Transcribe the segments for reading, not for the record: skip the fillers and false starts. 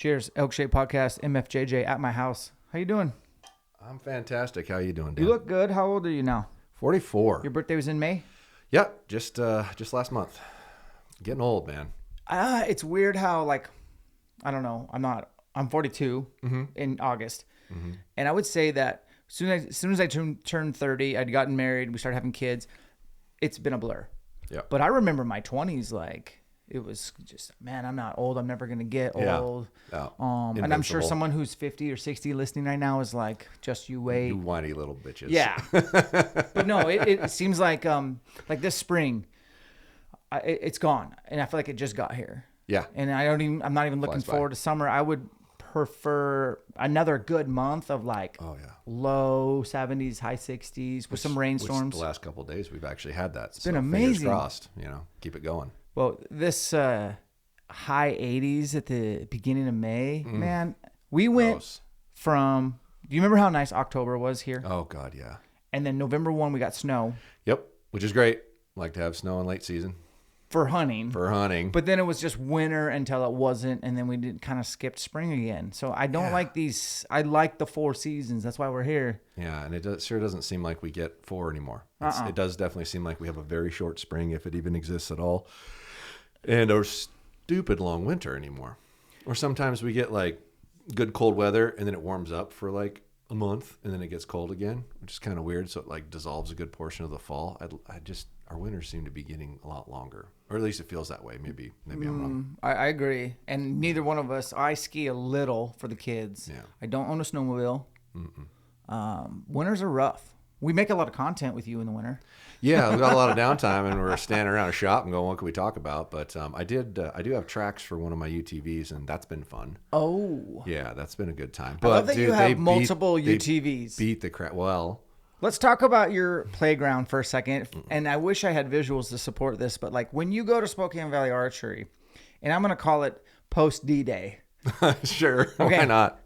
Cheers. ElkShape Podcast, MFJJ at my house. How you doing? I'm fantastic. How you doing, Dan? You look good. How old are you now? 44. Your birthday was in May? Yep, just last month. Getting old, man. It's weird how, like, I don't know. I'm 42 in August. Mm-hmm. And I would say that as soon as I turned 30, I'd gotten married, we started having kids. It's been a blur. Yeah. But I remember my 20s, like, it was just, man, I'm not old. I'm never going to get old. Yeah. And I'm sure someone who's 50 or 60 listening right now is like, just you wait. You whiny little bitches. Yeah. But no, it seems like this spring, it's gone. And I feel like it just got here. Yeah. And I'm not even looking forward to summer. I would prefer another good month of low 70s, high 60s with some rainstorms. The last couple of days we've actually had that. It's been amazing. Fingers crossed, keep it going. Well, this high 80s at the beginning of May, man, we went from, do you remember how nice October was here? Oh, God, yeah. And then November 1, we got snow. Yep, which is great. Like to have snow in late season. For hunting. But then it was just winter until it wasn't, and then we kind of skipped spring again. So I don't like these. I like the 4 seasons. That's why we're here. Yeah, and it sure doesn't seem like we get 4 anymore. It does definitely seem like we have a very short spring, if it even exists at all, and a stupid long winter anymore. Or sometimes we get like good cold weather, and then it warms up for like a month, and then it gets cold again, which is kind of weird. So it like dissolves a good portion of the fall. Our winters seem to be getting a lot longer, or at least it feels that way. Maybe I'm wrong. I agree. And neither one of us, I ski a little for the kids. Yeah. I don't own a snowmobile. Winters are rough. We make a lot of content with you in the winter. Yeah, we got a lot of downtime, and we're standing around a shop and going, what can we talk about? But I do have tracks for one of my UTVs, and that's been fun. Oh. Yeah, that's been a good time. But I love that you have multiple UTVs. Beat the crap. Well, let's talk about your playground for a second. And I wish I had visuals to support this, but like when you go to Spokane Valley Archery, and I'm going to call it post D-Day. Sure. Okay. Why not?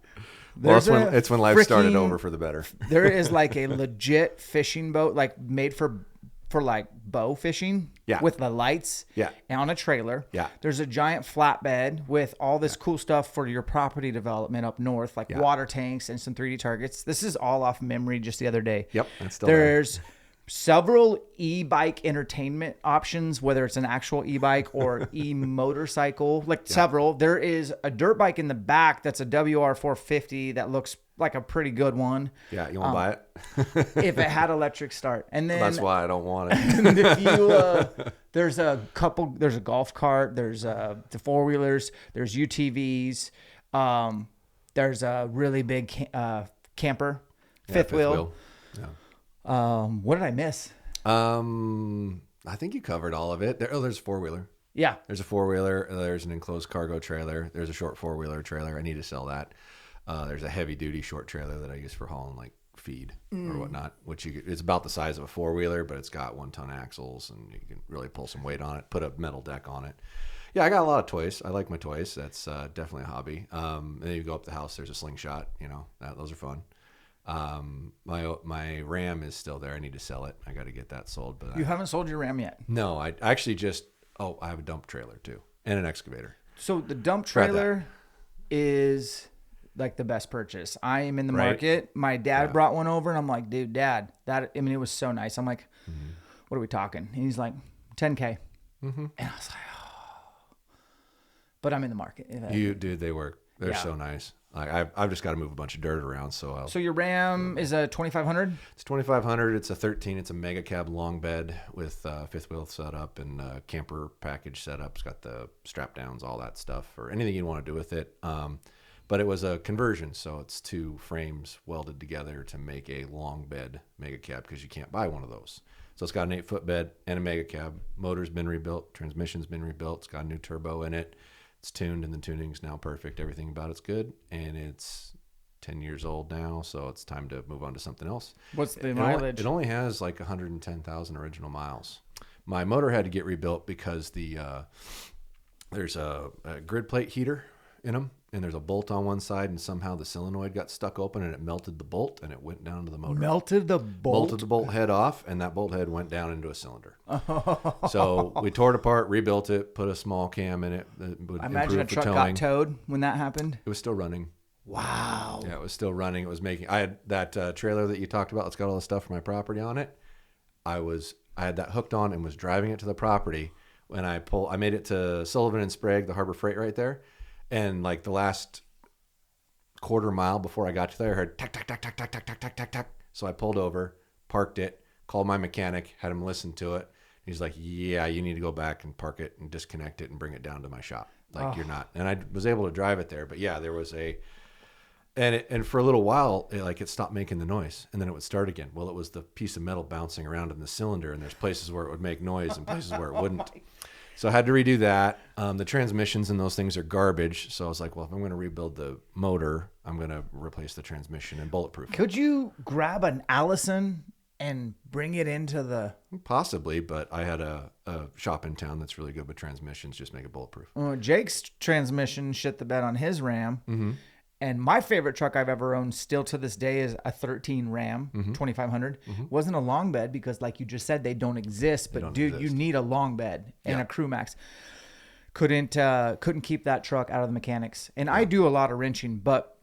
Well, it's when life started over for the better. There is like a legit fishing boat, like made for like bow fishing. Yeah. With the lights. Yeah. And on a trailer. Yeah. There's a giant flatbed with all this cool stuff for your property development up north, like water tanks and some 3D targets. This is all off memory just the other day. Yep. That's still There's several e-bike entertainment options, whether it's an actual e-bike or e-motorcycle, several. There is a dirt bike in the back that's a WR450 that looks like a pretty good one. Yeah, you want to buy it? If it had electric start. And then that's why I don't want it. if you, there's a golf cart, there's the 4-wheelers, there's UTVs, there's a really big camper, fifth wheel. Yeah. What did I miss? I think you covered all of it. There's a 4-wheeler. Yeah. There's a 4-wheeler. There's an enclosed cargo trailer. There's a short 4-wheeler trailer. I need to sell that. There's a heavy duty short trailer that I use for hauling like feed or whatnot, it's about the size of a 4-wheeler, but it's got 1-ton axles and you can really pull some weight on it, put a metal deck on it. Yeah, I got a lot of toys. I like my toys. That's definitely a hobby. And then you go up the house, there's a slingshot, those are fun. My Ram is still there. I need to sell it. I got to get that sold. But you haven't sold your Ram yet? No, I actually I have a dump trailer too and an excavator. So the dump trailer is like the best purchase. I am in the market. My dad brought one over and I'm like, dude, Dad, it was so nice. I'm like, what are we talking? And he's like, $10K. And I was like, oh. But I'm in the market. They work. They're so nice. I've just got to move a bunch of dirt around. So your Ram is a 2500? It's 2500. It's a 13. It's a mega cab long bed with fifth wheel setup and camper package setup. It's got the strap downs, all that stuff, or anything you want to do with it. But it was a conversion, so it's 2 frames welded together to make a long bed mega cab because you can't buy one of those. So it's got an 8-foot bed and a mega cab. Motor's been rebuilt. Transmission's been rebuilt. It's got a new turbo in it. It's tuned, and the tuning's now perfect. Everything about it's good, and it's 10 years old now, so it's time to move on to something else. What's the mileage? It only has like 110,000 original miles. My motor had to get rebuilt because there's a grid plate heater in them, and there's a bolt on one side, and somehow the solenoid got stuck open, and it melted the bolt, and it went down to the motor. Melted the bolt? Melted the bolt head off, and that bolt head went down into a cylinder. So we tore it apart, rebuilt it, put a small cam in it. I imagine a truck got towed when that happened. It was still running. Wow. Yeah, it was still running. It was making. I had that trailer that you talked about. It's got all the stuff for my property on it. I had that hooked on and was driving it to the property. When I made it to Sullivan and Sprague, the Harbor Freight right there, and like the last quarter mile before I got to there, I heard tack tack tack tack tack tack tack tack tack tack. So I pulled over, parked it, called my mechanic, had him listen to it. He's like, "Yeah, you need to go back and park it and disconnect it and bring it down to my shop. Like you're not." And I was able to drive it there, but yeah, there was and for a little while, it stopped making the noise, and then it would start again. Well, it was the piece of metal bouncing around in the cylinder, and there's places where it would make noise and places where it wouldn't. So I had to redo that. The transmissions and those things are garbage. So I was like, well, if I'm going to rebuild the motor, I'm going to replace the transmission and bulletproof. Could you grab an Allison and bring it into the... Possibly, but I had a shop in town that's really good with transmissions. Just make it bulletproof. Jake's transmission shit the bed on his Ram. Mm-hmm. And my favorite truck I've ever owned still to this day is a 13 Ram, 2500. Mm-hmm. Wasn't a long bed because like you just said, they don't exist. But dude, you need a long bed and a Crew Max. Couldn't keep that truck out of the mechanics. And I do a lot of wrenching, but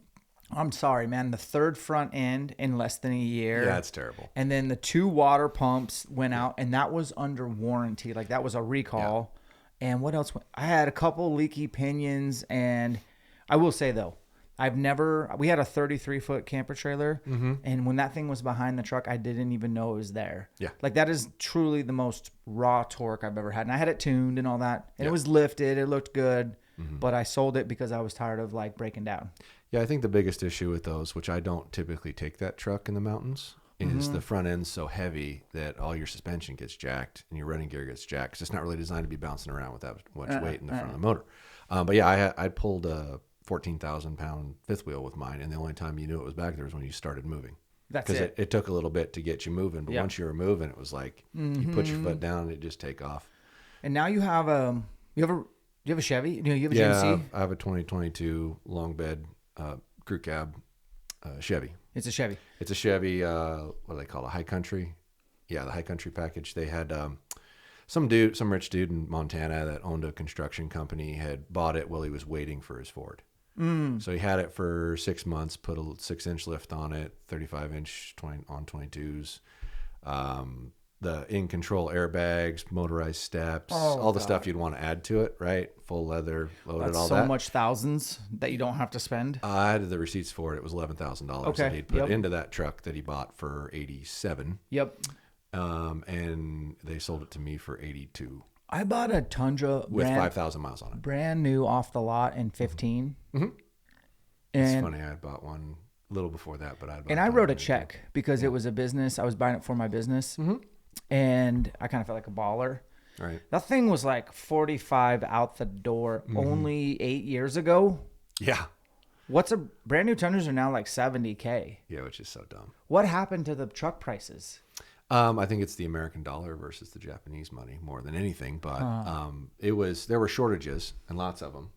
I'm sorry, man. The third front end in less than a year. Yeah, it's terrible. And then the 2 water pumps went out, and that was under warranty. Like that was a recall. Yeah. And what else? I had a couple leaky pinions, and I will say though, we had a 33-foot camper trailer, and when that thing was behind the truck, I didn't even know it was there. Yeah. Like, that is truly the most raw torque I've ever had. And I had it tuned and all that, and it was lifted. It looked good, but I sold it because I was tired of, like, breaking down. Yeah, I think the biggest issue with those, which I don't typically take that truck in the mountains, is the front end's so heavy that all your suspension gets jacked and your running gear gets jacked. 'Cause it's not really designed to be bouncing around with that much weight in the front of the motor. But, yeah, I pulled a 14,000-pound fifth wheel with mine, and the only time you knew it was back there was when you started moving. That's it. Because it took a little bit to get you moving, but once you were moving, it was like you put your foot down and it just take off. And now you have do you have a Chevy? You have a GMC? I have a 2022 long bed crew cab Chevy. It's a Chevy. It's a Chevy. What do they call it? A High Country? Yeah, the High Country package. They had some rich dude in Montana that owned a construction company had bought it while he was waiting for his Ford. So he had it for 6 months, put a 6-inch lift on it, 35-inch on 22s, the in-control airbags, motorized steps, all the stuff you'd want to add to it, right? Full leather, loaded, all that. So much thousands that you don't have to spend. I had the receipts for it. It was $11,000 that he'd put into that truck that he bought for $87,000. Yep. And they sold it to me for $82,000. I bought a Tundra with 5,000 miles on it, brand new off the lot in 15. It's funny, I bought one a little before that, but I wrote a check because it was a business. I was buying it for my business, and I kind of felt like a baller. Right. That thing was like 45 out the door only 8 years ago. Yeah. What's a brand new Tundras are now like $70K. Yeah, which is so dumb. What happened to the truck prices? I think it's the American dollar versus the Japanese money more than anything, but there were shortages and lots of them.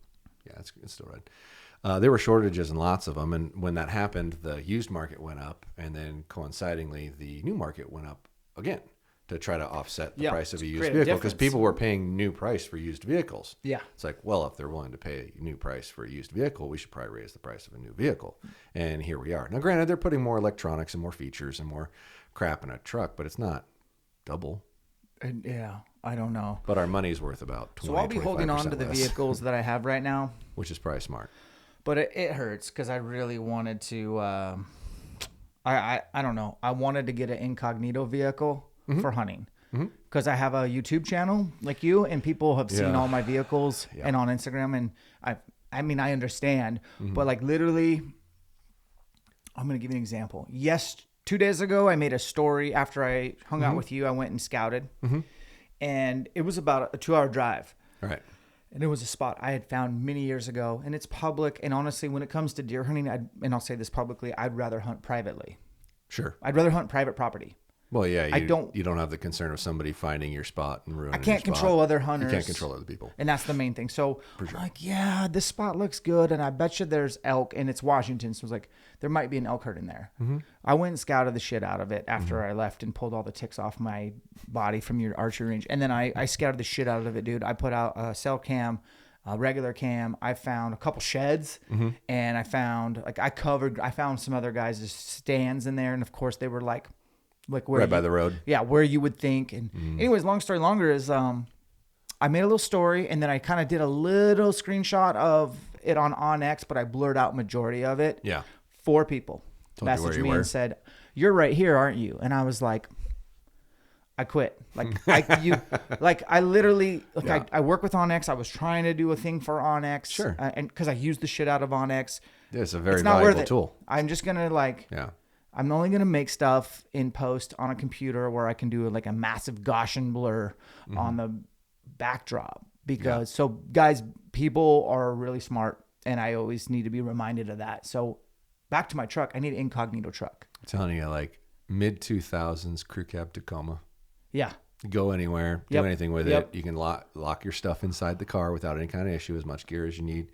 Yeah, it's still right. There were shortages and lots of them, and when that happened, the used market went up, and then coincidingly, the new market went up again to try to offset the price of a used vehicle because people were paying new price for used vehicles. Yeah, it's like, well, if they're willing to pay a new price for a used vehicle, we should probably raise the price of a new vehicle, and here we are. Now, granted, they're putting more electronics and more features and more crap in a truck, but it's not double. Yeah, I don't know. But our money's worth about 20%. So I'll be holding on to the vehicles that I have right now, which is probably smart. But it hurts because I really wanted to. I don't know. I wanted to get an incognito vehicle for hunting because I have a YouTube channel like you, and people have seen all my vehicles and on Instagram, and I mean I understand, but like literally, I'm gonna give you an example. Yes. 2 days ago, I made a story after I hung out with you. I went and scouted, and it was about a 2-hour drive. Right. And it was a spot I had found many years ago, and it's public. And honestly, when it comes to deer hunting, and I'll say this publicly, I'd rather hunt privately. Sure. I'd rather hunt private property. Well, yeah, you don't have the concern of somebody finding your spot and ruining. I can't control other hunters. You can't control other people, and that's the main thing. So I'm like, yeah, this spot looks good, and I bet you there's elk, and it's Washington, so I was like, there might be an elk herd in there. Mm-hmm. I went and scouted the shit out of it after I left and pulled all the ticks off my body from your archery range, and then I scouted the shit out of it, dude. I put out a cell cam, a regular cam. I found a couple sheds, and I found I found some other guys' stands in there, and of course they were like where right by the road. Yeah, where you would think. And anyways, long story longer is I made a little story, and then I kind of did a little screenshot of it on OnX, but I blurred out majority of it. Yeah. 4 people messaged me and said, "You're right here, aren't you?" And I was like, I quit. I literally I work with OnX. I was trying to do a thing for OnX. Sure. And because I use the shit out of OnX. Yeah, it's a very valuable tool. I'm just gonna I'm only going to make stuff in post on a computer where I can do like a massive Gaussian blur on the backdrop because so guys, people are really smart and I always need to be reminded of that. So back to my truck. I need an incognito truck. I'm telling you, like mid 2000s crew cab Tacoma. Yeah. Go anywhere, do anything with it. You can lock your stuff inside the car without any kind of issue, as much gear as you need.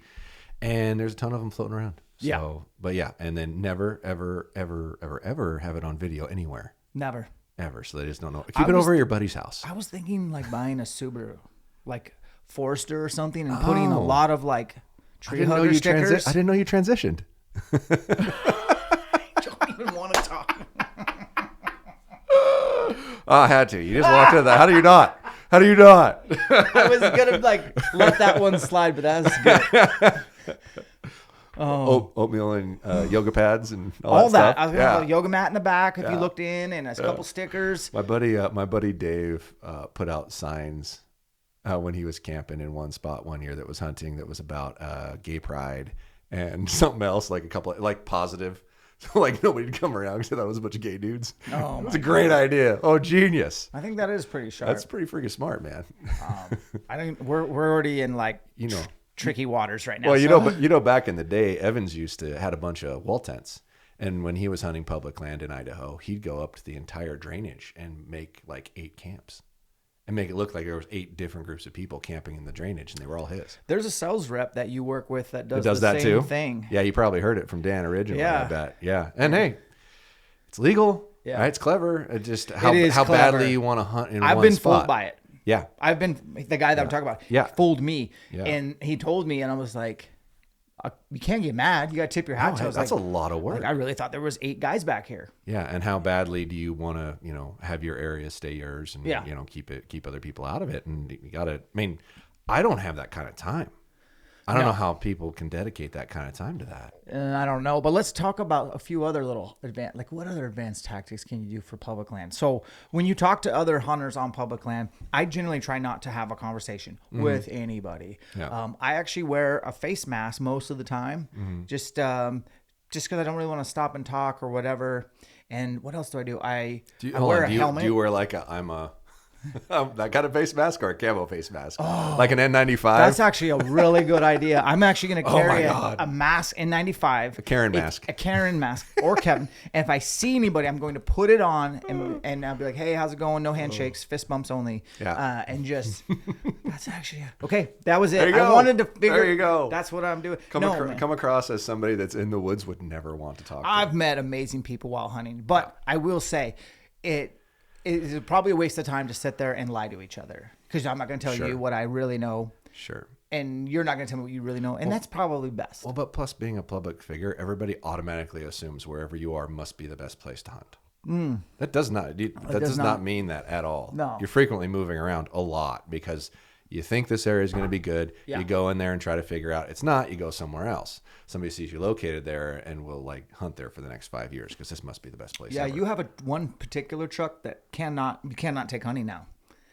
And there's a ton of them floating around. So, but yeah, and then never, ever, ever, ever, ever have it on video anywhere. Never. Ever. So they just don't know. Keep it over at your buddy's house. I was thinking like buying a Subaru, like Forester or something, and putting a lot of like tree hugger stickers. I didn't know you transitioned. I don't even want to talk. I had to. You just walked into that. How do you not? How do you not? I was gonna like let that one slide, but that was good. Oatmeal and yoga pads and all that. Stuff. I was gonna have a yoga mat in the back if you looked in, and a couple stickers. My buddy Dave put out signs when he was camping in one spot one year that was hunting that was about gay pride and something else, like a couple like positive. So like nobody'd come around because that was a bunch of gay dudes. Oh, it's a great idea. Oh, genius! I think that is pretty sharp. That's pretty freaking smart, man. I think we're already in like tricky waters right now. Well, back in the day, Evans had a bunch of wall tents, and when he was hunting public land in Idaho, he'd go up to the entire drainage and make like 8 camps. And make it look like there was 8 different groups of people camping in the drainage, and they were all his. There's a sales rep that you work with that does that the same too? thing. Yeah, you probably heard it from Dan originally. Yeah. I bet. Yeah, and hey, it's legal. Yeah, right? It's clever. It just how badly you want to hunt in one spot. I've been fooled by it. Yeah, I've been the guy that I'm talking about. Yeah, fooled me, and he told me, and I was like, "You can't get mad. You got to tip your hat." That's a lot of work. I really thought there was 8 guys back here. Yeah, and how badly do you want to, have your area stay yours, and keep other people out of it, and you got to. I mean, I don't have that kind of time. I don't know how people can dedicate that kind of time to that. I don't know, but let's talk about a few other little what other advanced tactics can you do for public land? So when you talk to other hunters on public land, I generally try not to have a conversation with anybody. Yeah. I actually wear a face mask most of the time, just because I don't really want to stop and talk or whatever. And what else do I do? I wear a helmet. Do you wear like that kind of face mask or a camo face mask? Like an N95? That's actually a really good idea. I'm actually going to carry a mask, N95. A Karen mask. A Karen mask or Kevin. And if I see anybody, I'm going to put it on and I'll be like, hey, how's it going? No handshakes, fist bumps only. Yeah. And just, that's actually, okay, that was it. There you go. I wanted to figure. There you go. That's what I'm doing. Come across as somebody that's in the woods would never want to talk to. I've met amazing people while hunting, but I will say it is probably a waste of time to sit there and lie to each other because I'm not going to tell you what I really know. Sure. And you're not going to tell me what you really know. And that's probably best. Well, but plus being a public figure, everybody automatically assumes wherever you are must be the best place to hunt. That does not mean that at all. No. You're frequently moving around a lot because you think this area is going to be good. Yeah. You go in there and try to figure out it's not. You go somewhere else. Somebody sees you located there and will like hunt there for the next 5 years because this must be the best place. Yeah, ever. you have one particular truck that you cannot take hunting now.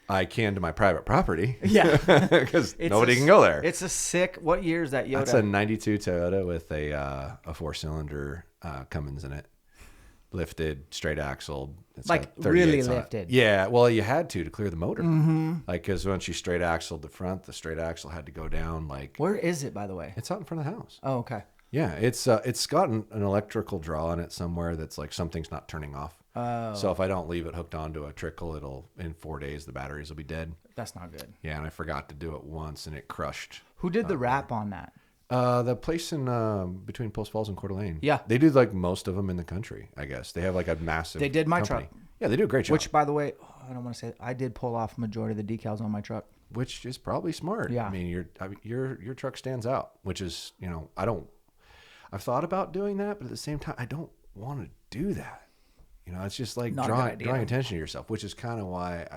I can to my private property. Yeah, because nobody can go there. It's a sick. What year is that Yoda? That's a '92 Toyota with a 4-cylinder Cummins in it. Lifted, straight axled. It's like really lifted. Yeah, well, you had to clear the motor. Mm-hmm. Like, because once you straight axled the front, the straight axle had to go down. Like, where is it, by the way? It's out in front of the house. Oh, okay. Yeah, it's got an electrical draw in it somewhere that's like something's not turning off. Oh. So if I don't leave it hooked onto a trickle, in 4 days, the batteries will be dead. That's not good. Yeah, and I forgot to do it once, and it crushed. Who did the wrap on that? The place in between Post Falls and Coeur d'Alene. Yeah. They do like most of them in the country, I guess. They have like a massive They did my company. truck. Yeah, they do a great job. Which, by the way, I don't want to say, I did pull off majority of the decals on my truck. Which is probably smart. Yeah. I mean, your truck stands out, which is, I've thought about doing that, but at the same time, I don't want to do that. It's just like drawing attention to yourself, which is kind of why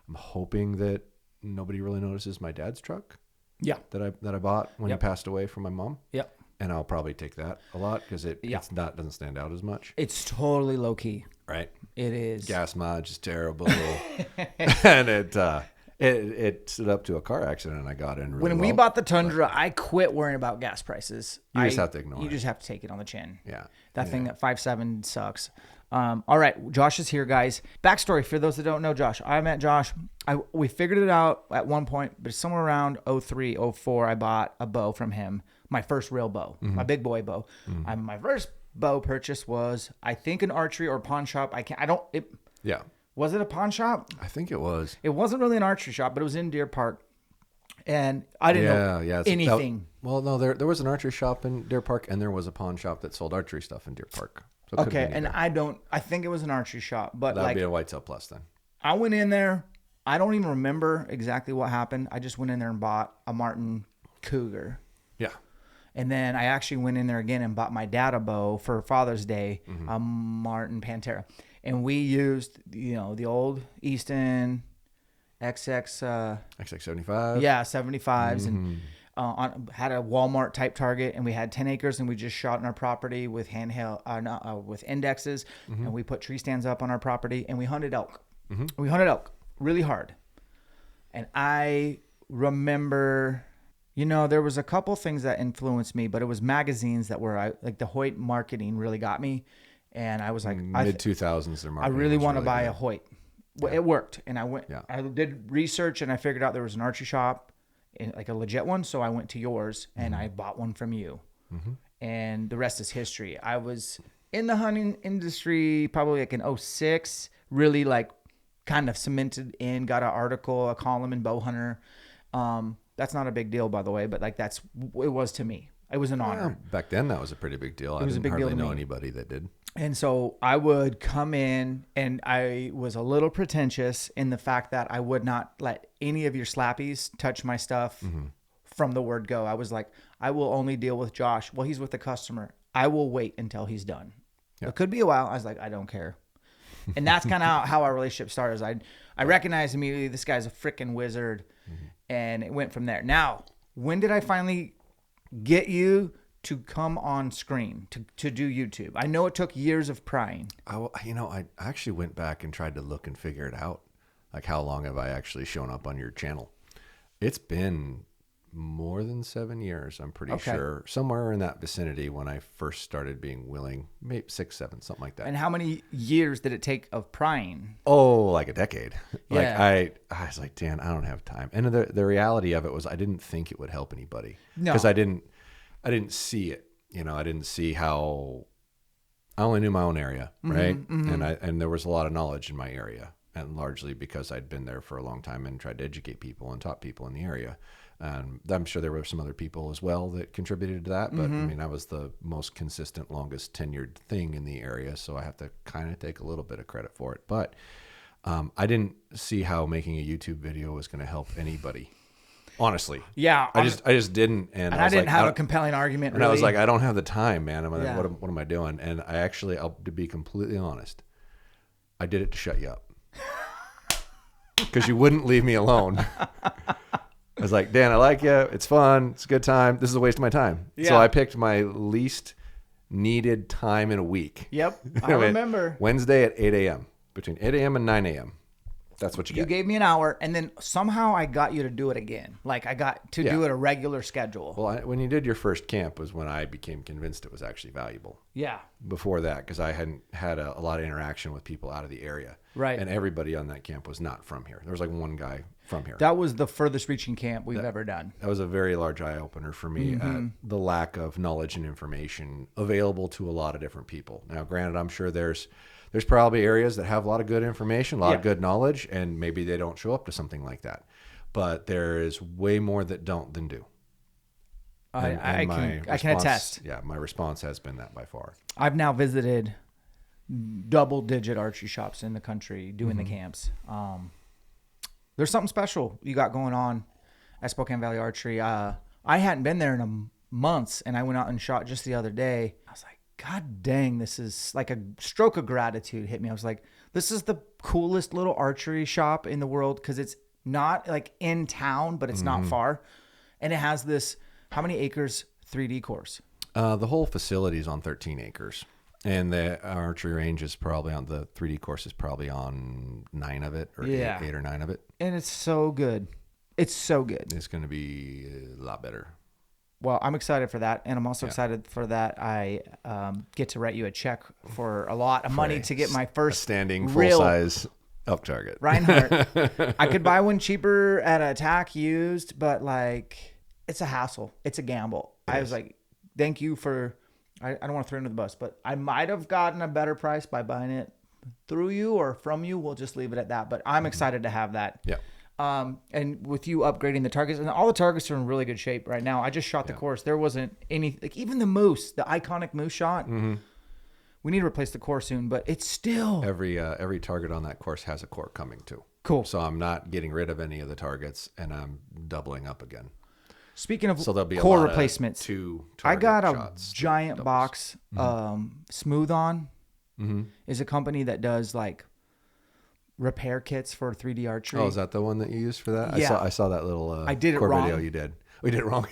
I'm hoping that nobody really notices my dad's truck. Yeah. That I bought when he passed away from my mom. Yep. And I'll probably take that a lot because doesn't stand out as much. It's totally low key. Right. It is. Gas mileage is terrible. And it stood up to a car accident and I got in really When we bought the Tundra, I quit worrying about gas prices. You just have to ignore it. You just have to take it on the chin. Yeah. That thing at 5.7 sucks. All right, Josh is here, guys. Backstory for those that don't know Josh. I met Josh. We figured it out at one point, but somewhere around 03, 04, I bought a bow from him. My first real bow, my big boy bow. My first bow purchase was, I think, an archery or pawn shop. Yeah. Was it a pawn shop? I think it was. It wasn't really an archery shop, but it was in Deer Park. And I didn't know anything. No, there was an archery shop in Deer Park, and there was a pawn shop that sold archery stuff in Deer Park. So okay, and I think it was an archery shop, but that'd be a Whitetail Plus then. I went in there. I don't even remember exactly what happened. I just went in there and bought a Martin Cougar. Yeah. And then I actually went in there again and bought my dad a bow for Father's Day, a Martin Pantera. And we used, the old Easton XX75. Yeah, 75s. And had a Walmart type target, and we had 10 acres, and we just shot on our property with with indexes, and we put tree stands up on our property, and we hunted elk. We hunted elk really hard. And I remember, there was a couple things that influenced me, but it was magazines that were like the Hoyt marketing really got me. And I was like, mid-2000s, their marketing. I really want to buy good. a Hoyt. Well, it worked. And I went, I did research, and I figured out there was an archery shop, like a legit one. So I went to yours and I bought one from you. And the rest is history. I was in the hunting industry probably like in 06, really like kind of cemented in, got an article, a column in Bow Hunter. That's not a big deal, by the way, but like it was to me. It was an honor. Back then, that was a pretty big deal. I didn't hardly know anybody that did. And so I would come in, and I was a little pretentious in the fact that I would not let any of your slappies touch my stuff from the word go. I was like, I will only deal with Josh. Well, he's with the customer. I will wait until he's done. It could be a while. I was like, I don't care. And that's kind of how our relationship started. I recognized immediately this guy's a freaking wizard, and it went from there. Now, when did I finally get you to come on screen to do YouTube? I know it took years of prying. I actually went back and tried to look and figure it out. Like, how long have I actually shown up on your channel? It's been more than 7 years, I'm pretty sure. Somewhere in that vicinity when I first started being willing, maybe 6, 7, something like that. And how many years did it take of prying? Oh, like a decade. Yeah. I was like, Dan, I don't have time. And the reality of it was I didn't think it would help anybody. No. Because I didn't see it. I didn't see how. I only knew my own area, right? And there was a lot of knowledge in my area, and largely because I'd been there for a long time and tried to educate people and taught people in the area. And I'm sure there were some other people as well that contributed to that, but I mean, I was the most consistent, longest tenured thing in the area, so I have to kind of take a little bit of credit for it. But I didn't see how making a YouTube video was going to help anybody. Honestly. Yeah. I just didn't. And I didn't have a compelling argument. And really. I was like, I don't have the time, man. What am I doing? And to be completely honest, I did it to shut you up. Because you wouldn't leave me alone. I was like, Dan, I like you. It's fun. It's a good time. This is a waste of my time. Yeah. So I picked my least needed time in a week. Yep. I remember. Wednesday at 8 a.m. Between 8 a.m. and 9 a.m. That's what you get. You gave me an hour, and then somehow I got you to do it again. Like, I got to do it a regular schedule. Well, when you did your first camp was when I became convinced it was actually valuable. Yeah. Before that, because I hadn't had a lot of interaction with people out of the area. Right. And everybody on that camp was not from here. There was like one guy from here. That was the furthest reaching camp we've ever done. That was a very large eye opener for me at the lack of knowledge and information available to a lot of different people. Now, granted, I'm sure there's probably areas that have a lot of good information, a lot of good knowledge, and maybe they don't show up to something like that. But there is way more that don't than do. I can attest. Yeah, my response has been that by far. I've now visited double-digit archery shops in the country doing the camps. There's something special you got going on at Spokane Valley Archery. I hadn't been there in months, and I went out and shot just the other day. I was like, God dang, this is like a stroke of gratitude hit me. I was like, this is the coolest little archery shop in the world because it's not like in town, but it's not far. And it has this, how many acres 3D course? The whole facility is on 13 acres. And the archery range is probably on, the 3D course is probably on 9 of it, or 8 or 9 of it. And it's so good. It's so good. It's going to be a lot better. Well, I'm excited for that. And I'm also excited for that. I get to write you a check for a lot of money to get my first standing full-size elk target. Reinhardt. I could buy one cheaper at a tack used, but like it's a hassle. It's a gamble. I was like, thank you for... I don't want to throw you under the bus, but I might have gotten a better price by buying it through you or from you. We'll just leave it at that. But I'm excited to have that. Yeah. And with you upgrading the targets, and all the targets are in really good shape right now. I just shot the course. There wasn't any, like even the moose, the iconic moose shot. We need to replace the core soon, but it's still... Every target on that course has a core coming too. Cool. So I'm not getting rid of any of the targets, and I'm doubling up again. Speaking of there'll be core a lot replacements, I got a giant box. Smooth On is a company that does like repair kits for 3D archery. Oh, is that the one that you used for that? Yeah. I saw that little I did it core wrong. video you did. We did it wrong.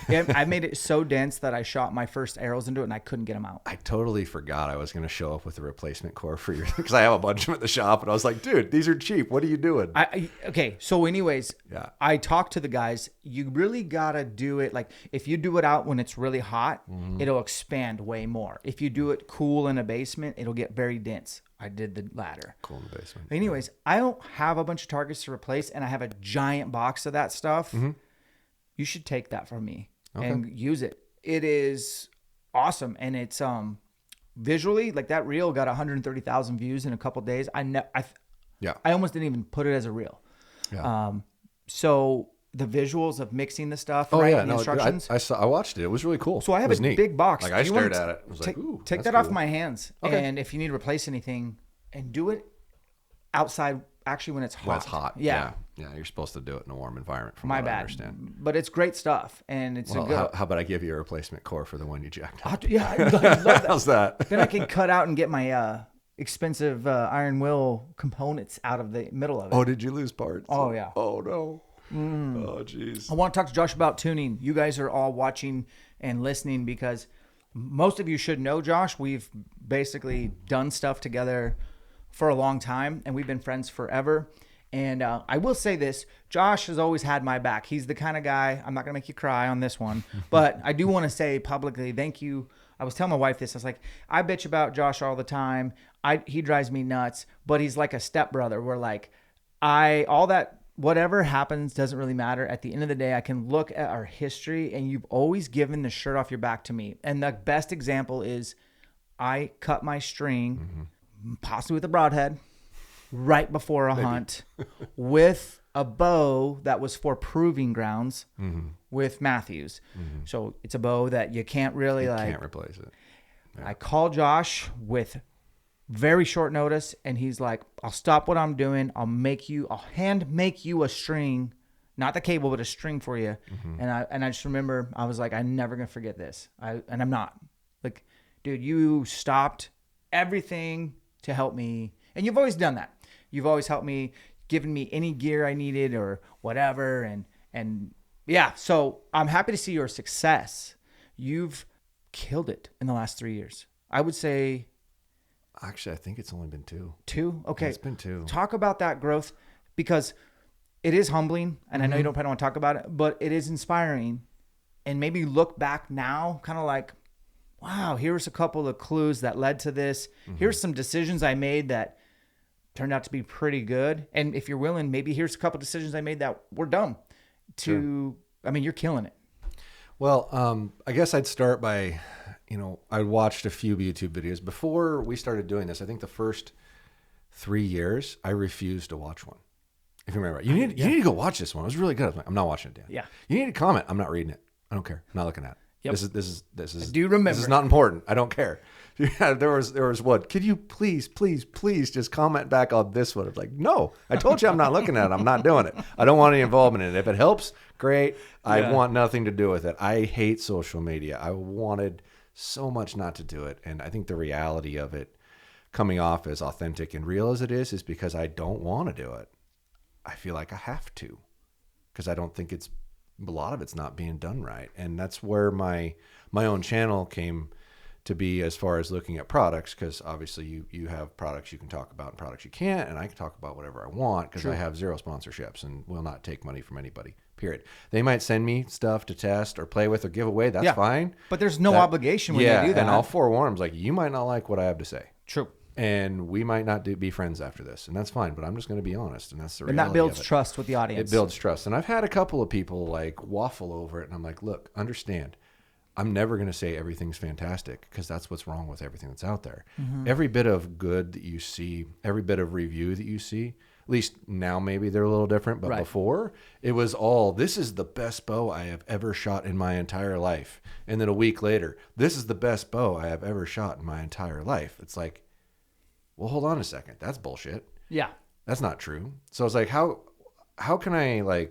I made it so dense that I shot my first arrows into it and I couldn't get them out. I totally forgot I was going to show up with a replacement core for your, because I have a bunch of them at the shop, and I was like, dude, these are cheap. What are you doing? Okay. So anyways, I talked to the guys. You really got to do it. Like if you do it out when it's really hot, it'll expand way more. If you do it cool in a basement, it'll get very dense. I did the latter. Cool in the basement. Anyways, I don't have a bunch of targets to replace, and I have a giant box of that stuff. You should take that from me and use it. It is awesome. And it's visually, like that reel got 130,000 views in a couple days. I almost didn't even put it as a reel. So the visuals of mixing the stuff, instructions. I watched it. It was really cool. So I have a big box. Like I stared at it. I was like, ooh, take that off my hands. And if you need to replace anything, and do it outside, actually when it's hot. When it's hot. Yeah, you're supposed to do it in a warm environment, from what I understand. But it's great stuff, and it's a good... How about I give you a replacement core for the one you jacked up? I love that. How's that? Then I can cut out and get my expensive iron will components out of the middle of it. Oh, did you lose parts? Oh, yeah. Oh, no. Oh, jeez. I want to talk to Josh about tuning. You guys are all watching and listening because most of you should know Josh. We've basically done stuff together for a long time, and we've been friends forever. And I will say this, Josh has always had my back. He's the kind of guy, I'm not going to make you cry on this one, but I do want to say publicly, thank you. I was telling my wife this. I was like, I bitch about Josh all the time. He drives me nuts, but he's like a stepbrother where like, all that, whatever happens doesn't really matter. At the end of the day, I can look at our history, and you've always given the shirt off your back to me. And the best example is I cut my string, possibly with a broadhead, right before a hunt with a bow that was for proving grounds with Matthews. So it's a bow that you can't really can't replace it. Yeah. I called Josh with very short notice, and he's like, I'll stop what I'm doing. I'll hand make you a string, not the cable, but a string for you. And I just remember, I was like, I'm never going to forget this. And I'm not. Like, dude, you stopped everything to help me. And you've always done that. You've always helped me, given me any gear I needed or whatever. And yeah, so I'm happy to see your success. You've killed it in the last 3 years. I would say. Actually, I think it's only been 2. 2? Okay. It's been 2. Talk about that growth, because it is humbling, and I know you don't want to talk about it, but it is inspiring. And maybe look back now, kind of like, wow, here's a couple of clues that led to this. Here's some decisions I made that turned out to be pretty good. And if you're willing, maybe here's a couple decisions I made that were dumb. I mean, you're killing it. Well, I guess I'd start by, I watched a few YouTube videos before we started doing this. I think the first 3 years, I refused to watch one. If you remember, you need to go watch this one. It was really good. I'm not watching it, Dan. Yeah. You need to comment. I'm not reading it. I don't care. I'm not looking at it. Yep. This is. I do remember. This is not important. I don't care. Yeah, there was what? Could you please just comment back on this one? It's like, no, I told you I'm not looking at it. I'm not doing it. I don't want any involvement in it. If it helps, great. I want nothing to do with it. I hate social media. I wanted so much not to do it. And I think the reality of it coming off as authentic and real as it is because I don't want to do it. I feel like I have to because I don't think a lot of it's not being done right. And that's where my own channel came to be as far as looking at products, because obviously you have products you can talk about and products you can't, and I can talk about whatever I want because I have zero sponsorships and will not take money from anybody, period. They might send me stuff to test or play with or give away. That's fine. But there's no obligation when you do that. And I'll forewarn them, you might not like what I have to say. True. And we might not be friends after this, and that's fine. But I'm just going to be honest, and that's the reality. And that builds trust with the audience. It builds trust. And I've had a couple of people waffle over it, and I'm like, look, understand, I'm never going to say everything's fantastic because that's what's wrong with everything that's out there. Mm-hmm. Every bit of good that you see, every bit of review that you see, at least now maybe they're a little different, but before it was this is the best bow I have ever shot in my entire life. And then a week later, this is the best bow I have ever shot in my entire life. It's like, well, hold on a second. That's bullshit. Yeah. That's not true. So it's like, how can I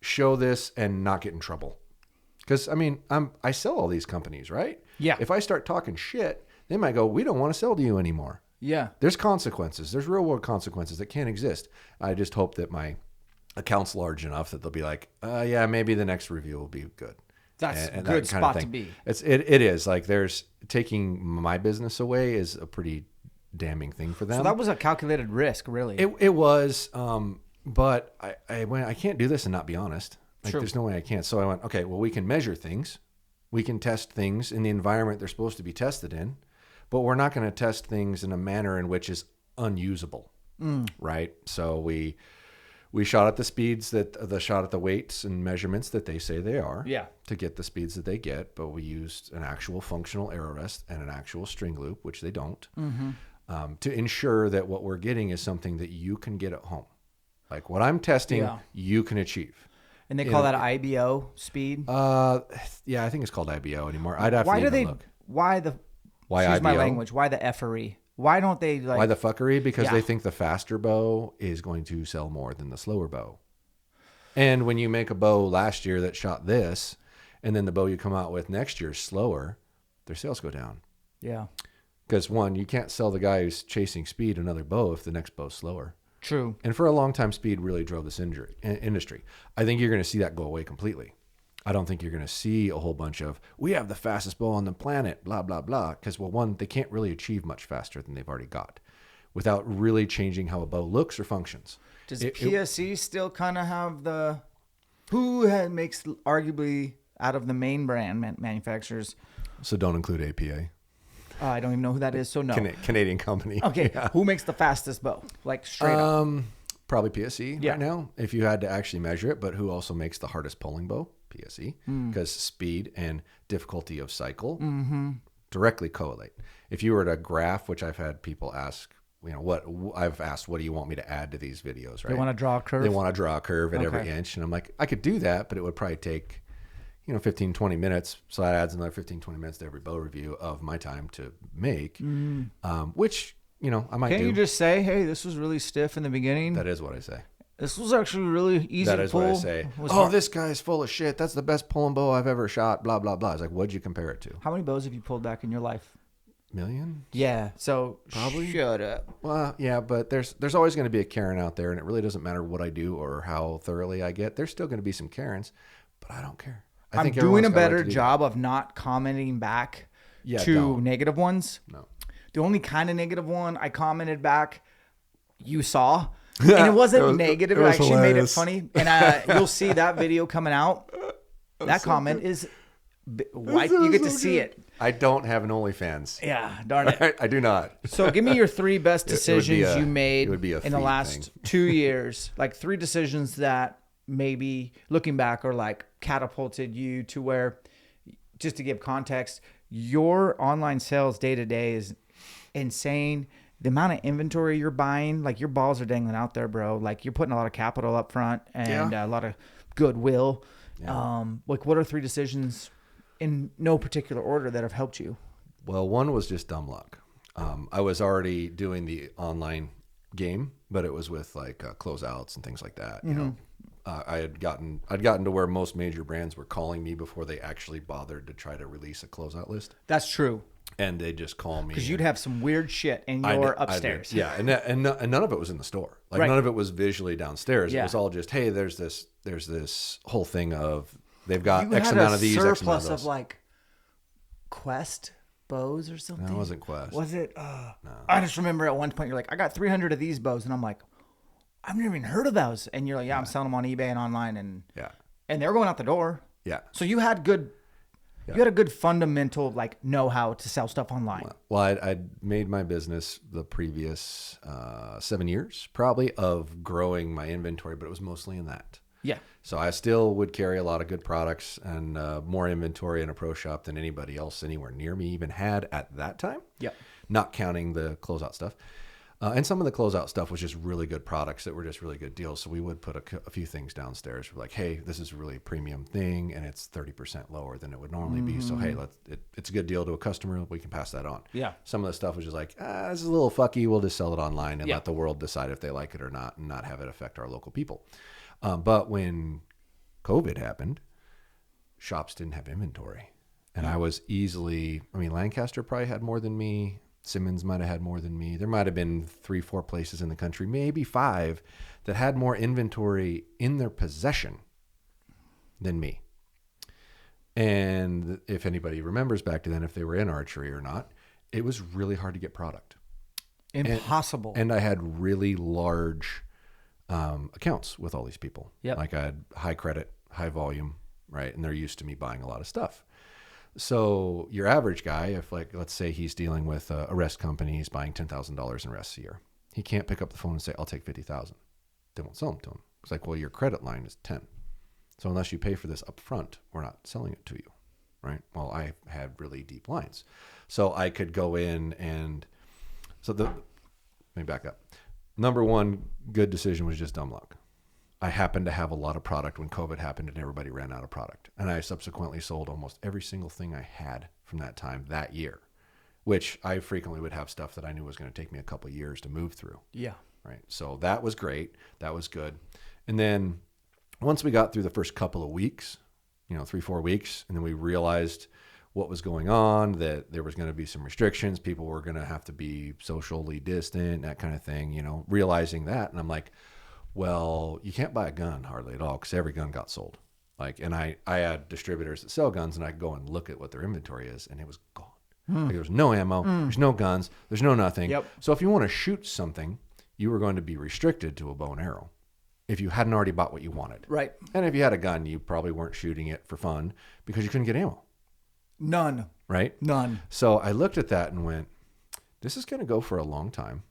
show this and not get in trouble? Because I mean, I sell all these companies, right? Yeah. If I start talking shit, they might go, we don't want to sell to you anymore. Yeah. There's consequences. There's real world consequences that can't exist. I just hope that my account's large enough that they'll be like, yeah, maybe the next review will be good. That's a good spot to be. It is. There's taking my business away is a pretty damning thing for them. So that was a calculated risk, really. It was, but I can't do this and not be honest. There's no way I can't. So I went, okay, well, we can measure things. We can test things in the environment they're supposed to be tested in, but we're not going to test things in a manner in which is unusable, right? So we shot at the speeds shot at the weights and measurements that they say they are to get the speeds that they get, but we used an actual functional arrow rest and an actual string loop, which they don't, to ensure that what we're getting is something that you can get at home. Like what I'm testing, you can achieve. And they call that IBO speed? Yeah, I think it's called IBO anymore. I'd have to look. Why excuse IBO? My language. Why the effery? Why don't they Why the fuckery? Because they think the faster bow is going to sell more than the slower bow. And when you make a bow last year that shot this, and then the bow you come out with next year is slower, their sales go down. Yeah. Because one, you can't sell the guy who's chasing speed another bow if the next bow's slower. True. And for a long time, speed really drove this industry. I think you're going to see that go away completely. I don't think you're going to see a whole bunch of, we have the fastest bow on the planet, blah, blah, blah. Because, well, one, they can't really achieve much faster than they've already got without really changing how a bow looks or functions. Does PSE still kind of have who makes arguably out of the main brand manufacturers? So don't include APA. I don't even know who that is, so no. Canadian company. Okay, Who makes the fastest bow? Straight up. Probably PSE right now, if you had to actually measure it. But who also makes the hardest pulling bow? PSE. Because speed and difficulty of cycle directly correlate. If you were to graph, which I've had people ask, what do you want me to add to these videos, right? They want to draw a curve? They want to draw a curve at every inch. And I'm like, I could do that, but it would probably take 15, 20 minutes. So that adds another 15, 20 minutes to every bow review of my time to make, which, I might do. Can't you just say, hey, this was really stiff in the beginning? That is what I say. This was actually really easy to pull. That is what I say. This guy's full of shit. That's the best pulling bow I've ever shot, blah, blah, blah. It's like, what'd you compare it to? How many bows have you pulled back in your life? Million? Yeah. So probably. Shut up. Well, yeah, but there's always going to be a Karen out there, and it really doesn't matter what I do or how thoroughly I get. There's still going to be some Karens, but I don't care. I'm doing a better job of not commenting back to negative ones. No. The only kind of negative one I commented back, you saw. And it wasn't negative. It actually hilarious. Made it funny. And you'll see that video coming out. That comment is white. You get to see it. I don't have an OnlyFans. Yeah, darn it. I do not. So give me your 3 best decisions you made it would be a in the last 2 years. Like 3 decisions that maybe looking back are like catapulted you to where, just to give context, your online sales day to day is insane. The amount of inventory you're buying, like your balls are dangling out there, bro. Like you're putting a lot of capital up front and a lot of goodwill. Yeah. Like what are 3 decisions in no particular order that have helped you? Well, one was just dumb luck. I was already doing the online game, but it was with like closeouts and things like that. You know, I'd gotten to where most major brands were calling me before they actually bothered to try to release a closeout list. That's true. And they just call me because you'd have some weird shit in your upstairs. Yeah, and none of it was in the store. Like none of it was visually downstairs. Yeah. It was all just, hey, there's this whole thing of they've got X amount of these, X amount of those. Of like Quest bows or something. No, it wasn't Quest. Was it? No. I just remember at one point you're like, I got 300 of these bows, and I'm like, I've never even heard of those. And you're like, yeah, I'm selling them on eBay and online, and they're going out the door. Yeah. So you had good. You had a good fundamental like know-how to sell stuff online. Well, I'd made my business the previous 7 years probably of growing my inventory, but it was mostly in that. Yeah. So I still would carry a lot of good products and more inventory in a pro shop than anybody else anywhere near me even had at that time. Yeah. Not counting the closeout stuff. And some of the closeout stuff was just really good products that were just really good deals. So we would put a few things downstairs. We're like, hey, this is a really premium thing, and it's 30% lower than it would normally be. So, hey, it's a good deal to a customer. We can pass that on. Yeah. Some of the stuff was just like, this is a little fucky. We'll just sell it online and let the world decide if they like it or not and not have it affect our local people. But when COVID happened, shops didn't have inventory. And I was Lancaster probably had more than me. Simmons might have had more than me. There might have been 3-4 places in the country, maybe 5, that had more inventory in their possession than me. And if anybody remembers back to then, if they were in archery or not, it was really hard to get product. Impossible. And I had really large accounts with all these people. Yep. Like I had high credit, high volume, right? And they're used to me buying a lot of stuff. So your average guy, if like, let's say he's dealing with a rest company, he's buying $10,000 in rests a year. He can't pick up the phone and say, I'll take 50,000. They won't sell them to him. It's like, well, your credit line is 10. So unless you pay for this up front, we're not selling it to you. Right. Well, I had really deep lines. So I could go in and let me back up. Number one good decision was just dumb luck. I happened to have a lot of product when COVID happened and everybody ran out of product. And I subsequently sold almost every single thing I had from that time that year, which I frequently would have stuff that I knew was going to take me a couple of years to move through. Yeah. Right. So that was great. That was good. And then once we got through the first couple of weeks, 3-4 weeks, and then we realized what was going on, that there was going to be some restrictions. People were going to have to be socially distant, that kind of thing, realizing that. And I'm like, well, you can't buy a gun hardly at all because every gun got sold. And I had distributors that sell guns, and I go and look at what their inventory is, and it was gone. Like, there was no ammo, there's no guns, there's no nothing. Yep. So if you want to shoot something, you were going to be restricted to a bow and arrow if you hadn't already bought what you wanted. Right. And if you had a gun, you probably weren't shooting it for fun because you couldn't get ammo. None. Right? None. So I looked at that and went, this is going to go for a long time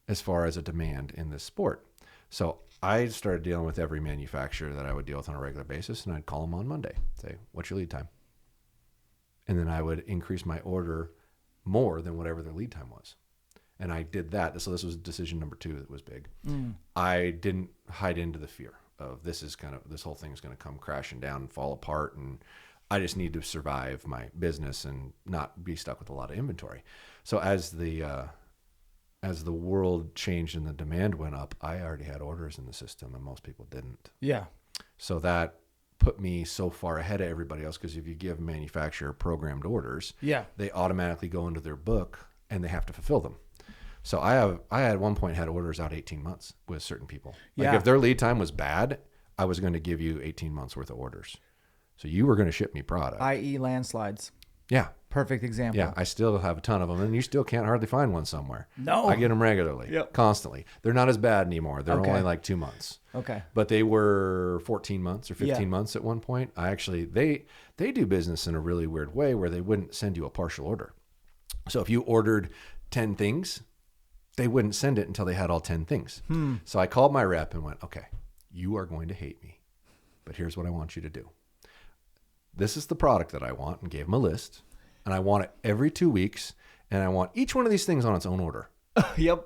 as far as a demand in this sport. So I started dealing with every manufacturer that I would deal with on a regular basis, and I'd call them on Monday, say, what's your lead time? And then I would increase my order more than whatever their lead time was. And I did that. So this was decision number 2 that was big. I didn't hide into the fear of this whole thing is going to come crashing down and fall apart, and I just need to survive my business and not be stuck with a lot of inventory. So as the world changed and the demand went up, I already had orders in the system, and most people didn't. Yeah. So that put me so far ahead of everybody else, because if you give a manufacturer programmed orders, they automatically go into their book and they have to fulfill them. So I at one point had orders out 18 months with certain people. Like if their lead time was bad, I was going to give you 18 months worth of orders. So you were going to ship me product. i.e. landslides. Yeah. Perfect example. Yeah, I still have a ton of them, and you still can't hardly find one somewhere. No. I get them regularly, constantly. They're not as bad anymore. They're only like 2 months. Okay. But they were 14 months or 15 months at one point. I actually, they do business in a really weird way where they wouldn't send you a partial order. So if you ordered 10 things, they wouldn't send it until they had all 10 things. So I called my rep and went, okay, you are going to hate me, but here's what I want you to do. This is the product that I want, and gave them a list. And I want it every 2 weeks, and I want each one of these things on its own order. Yep.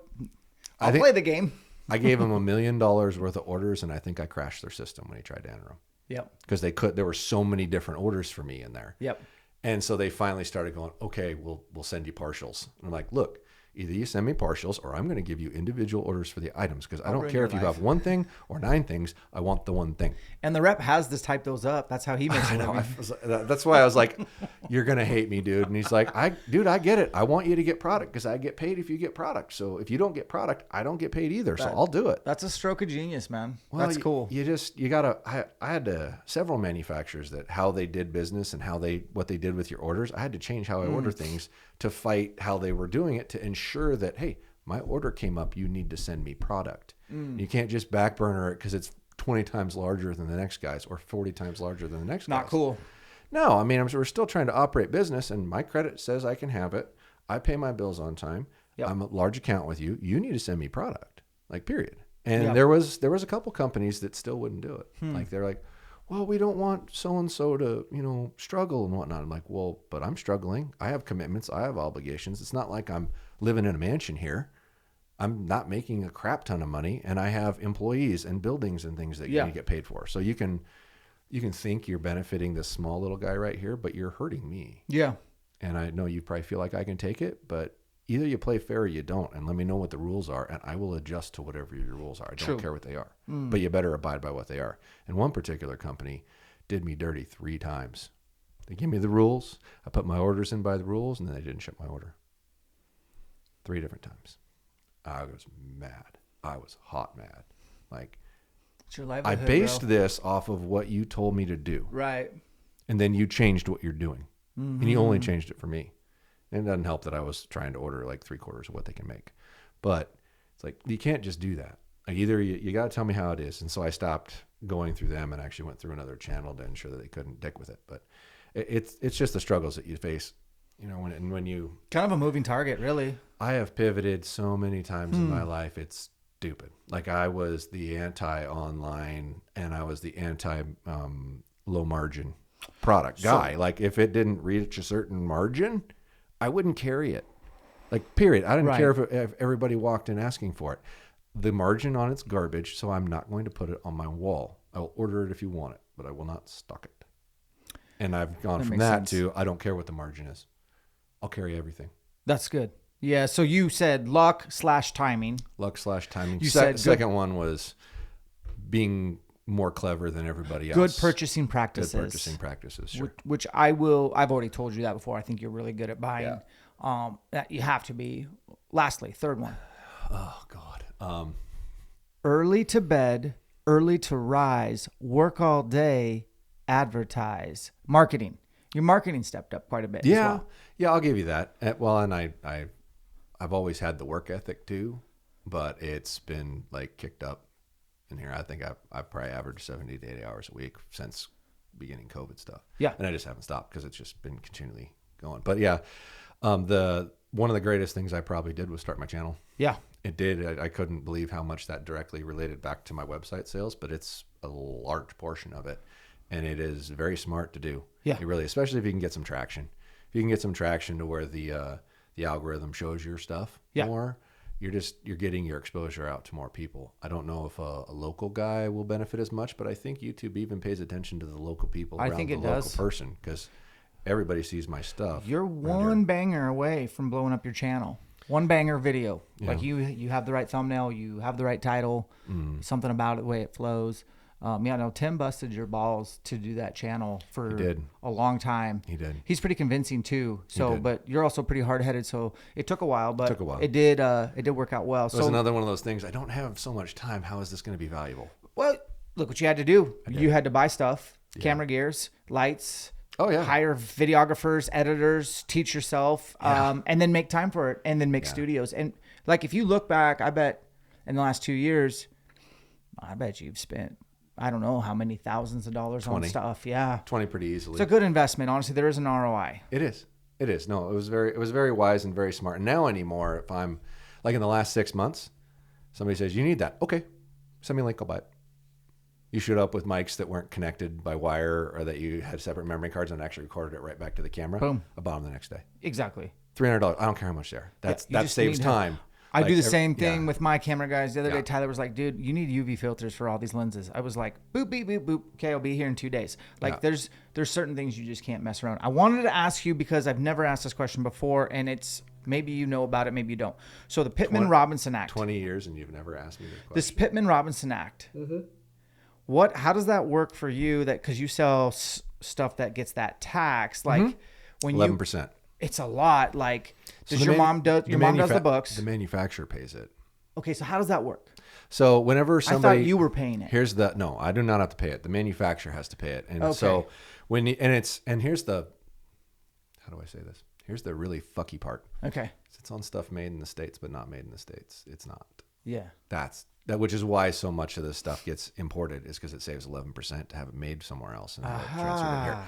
I'll play the game. I gave them $1 million worth of orders, and I think I crashed their system when he tried to enter them. Yep. Because there were so many different orders for me in there. Yep. And so they finally started going, okay, we'll send you partials. And I'm like, look, either you send me partials or I'm going to give you individual orders for the items, because I don't care if you have one thing or 9 things. I want the one thing. And the rep has this type those up. That's how he makes it. That's why I was like, you're going to hate me, dude. And he's like, dude, I get it. I want you to get product because I get paid if you get product. So if you don't get product, I don't get paid either. So I'll do it. That's a stroke of genius, man. Well, that's cool. You got to, I had several manufacturers that how they did business and what they did with your orders. I had to change how I order things to fight how they were doing it, to ensure that, hey, my order came up, you need to send me product. You can't just back burner it because it's 20 times larger than the next guy's or 40 times larger than the next guy's. Not cool. No, I mean, we're still trying to operate business, and my credit says I can have it. I pay my bills on time. Yep. I'm a large account with you. You need to send me product, like, period. And there was a couple companies that still wouldn't do it. Like, they're like, well, we don't want so-and-so to, struggle and whatnot. I'm like, well, but I'm struggling. I have commitments. I have obligations. It's not like I'm living in a mansion here. I'm not making a crap ton of money, and I have employees and buildings and things that you need to get paid for. So you can think you're benefiting this small little guy right here, but you're hurting me. Yeah. And I know you probably feel like I can take it, but either you play fair or you don't, and let me know what the rules are, and I will adjust to whatever your rules are. I don't care what they are, but you better abide by what they are. And one particular company did me dirty 3 times. They gave me the rules. I put my orders in by the rules, and then they didn't ship my order. 3 different times. I was mad. I was hot mad. Like, it's your livelihood, I based this off of what you told me to do. Right. And then you changed what you're doing. And you only changed it for me. And it doesn't help that I was trying to order like 3/4 of what they can make. But it's like, you can't just do that. Like, either you got to tell me how it is. And so I stopped going through them and actually went through another channel to ensure that they couldn't dick with it. But it's just the struggles that you face, when you kind of a moving target, really. I have pivoted so many times in my life. It's stupid. Like, I was the anti-online and I was the anti-low margin product guy. Like, if it didn't reach a certain margin, I wouldn't carry it. Like, period. I didn't care if everybody walked in asking for it. The margin on it's garbage, so I'm not going to put it on my wall. I will order it if you want it, but I will not stock it. And I've gone from that to, I don't care what the margin is. I'll carry everything. That's good. Yeah, so you said luck/timing. Luck/timing. You said second one was being more clever than everybody else. Good purchasing practices. Good purchasing practices, sure. Which I've already told you that before. I think you're really good at buying. That you have to be. Lastly, third one. Oh, God. Early to bed, early to rise, work all day, advertise. Marketing. Your marketing stepped up quite a bit as well. Yeah, I'll give you that. Well, and I've always had the work ethic too, but it's been like kicked up in here. I think I've probably averaged 70 to 80 hours a week since beginning COVID stuff. Yeah. And I just haven't stopped because it's just been continually going. But yeah, one of the greatest things I probably did was start my channel. Yeah. It did. I couldn't believe how much that directly related back to my website sales, but it's a large portion of it. And it is very smart to do. Yeah. It really, especially if you can get some traction. If you can get some traction to where the algorithm shows your stuff more, you're getting your exposure out to more people. I don't know if a local guy will benefit as much, but I think YouTube even pays attention to the local people around the local person, because everybody sees my stuff. You're one banger away from blowing up your channel. One banger video. Yeah. Like you have the right thumbnail, you have the right title, something about it, the way it flows. No, Tim busted your balls to do that channel for a long time. He did. He's pretty convincing too. So, but you're also pretty hard headed. So it took a while, but it did work out well. It was another one of those things. I don't have so much time. How is this going to be valuable? Well, look what you had to do. You had to buy stuff, camera gears, lights. Oh yeah. Hire videographers, editors, teach yourself, and then make time for it, and then make studios. And like if you look back, I bet in the last 2 years, I bet you've spent I don't know how many thousands of dollars 20. on stuff. Yeah, 20 pretty easily. It's a good investment. Honestly, there is an ROI. It is. It is. No, it was very wise and very smart. And now anymore, if I'm like in the last 6 months, somebody says you need that, okay, send me a link, I'll buy it. You showed up with mics that weren't connected by wire or that you had separate memory cards and actually recorded it right back to the camera. Boom. I bought them the next day. Exactly. $300. I don't care how much they are. That saves time. I do the same thing with my camera guys. The other day, Tyler was like, dude, you need UV filters for all these lenses. I was like, boop, beep, boop, boop. Okay, I'll be here in 2 days. Like there's certain things you just can't mess around. I wanted to ask you because I've never asked this question before, and it's maybe you know about it, maybe you don't. So the Pittman-Robinson Act. 20 years and you've never asked me this question. This Pittman-Robinson Act. Mm-hmm. How does that work for you? That because you sell stuff that gets that tax, like when 11%. It's a lot. Like, does your mom does the books? The manufacturer pays it. Okay, so how does that work? So whenever somebody, I thought you were paying it. No, I do not have to pay it. The manufacturer has to pay it, and so here's the, how do I say this? Here's the really fucky part. Okay, it's on stuff made in the States, but not made in the States. It's not. Yeah, which is why so much of this stuff gets imported, is because it saves 11% to have it made somewhere else and have it transferred here.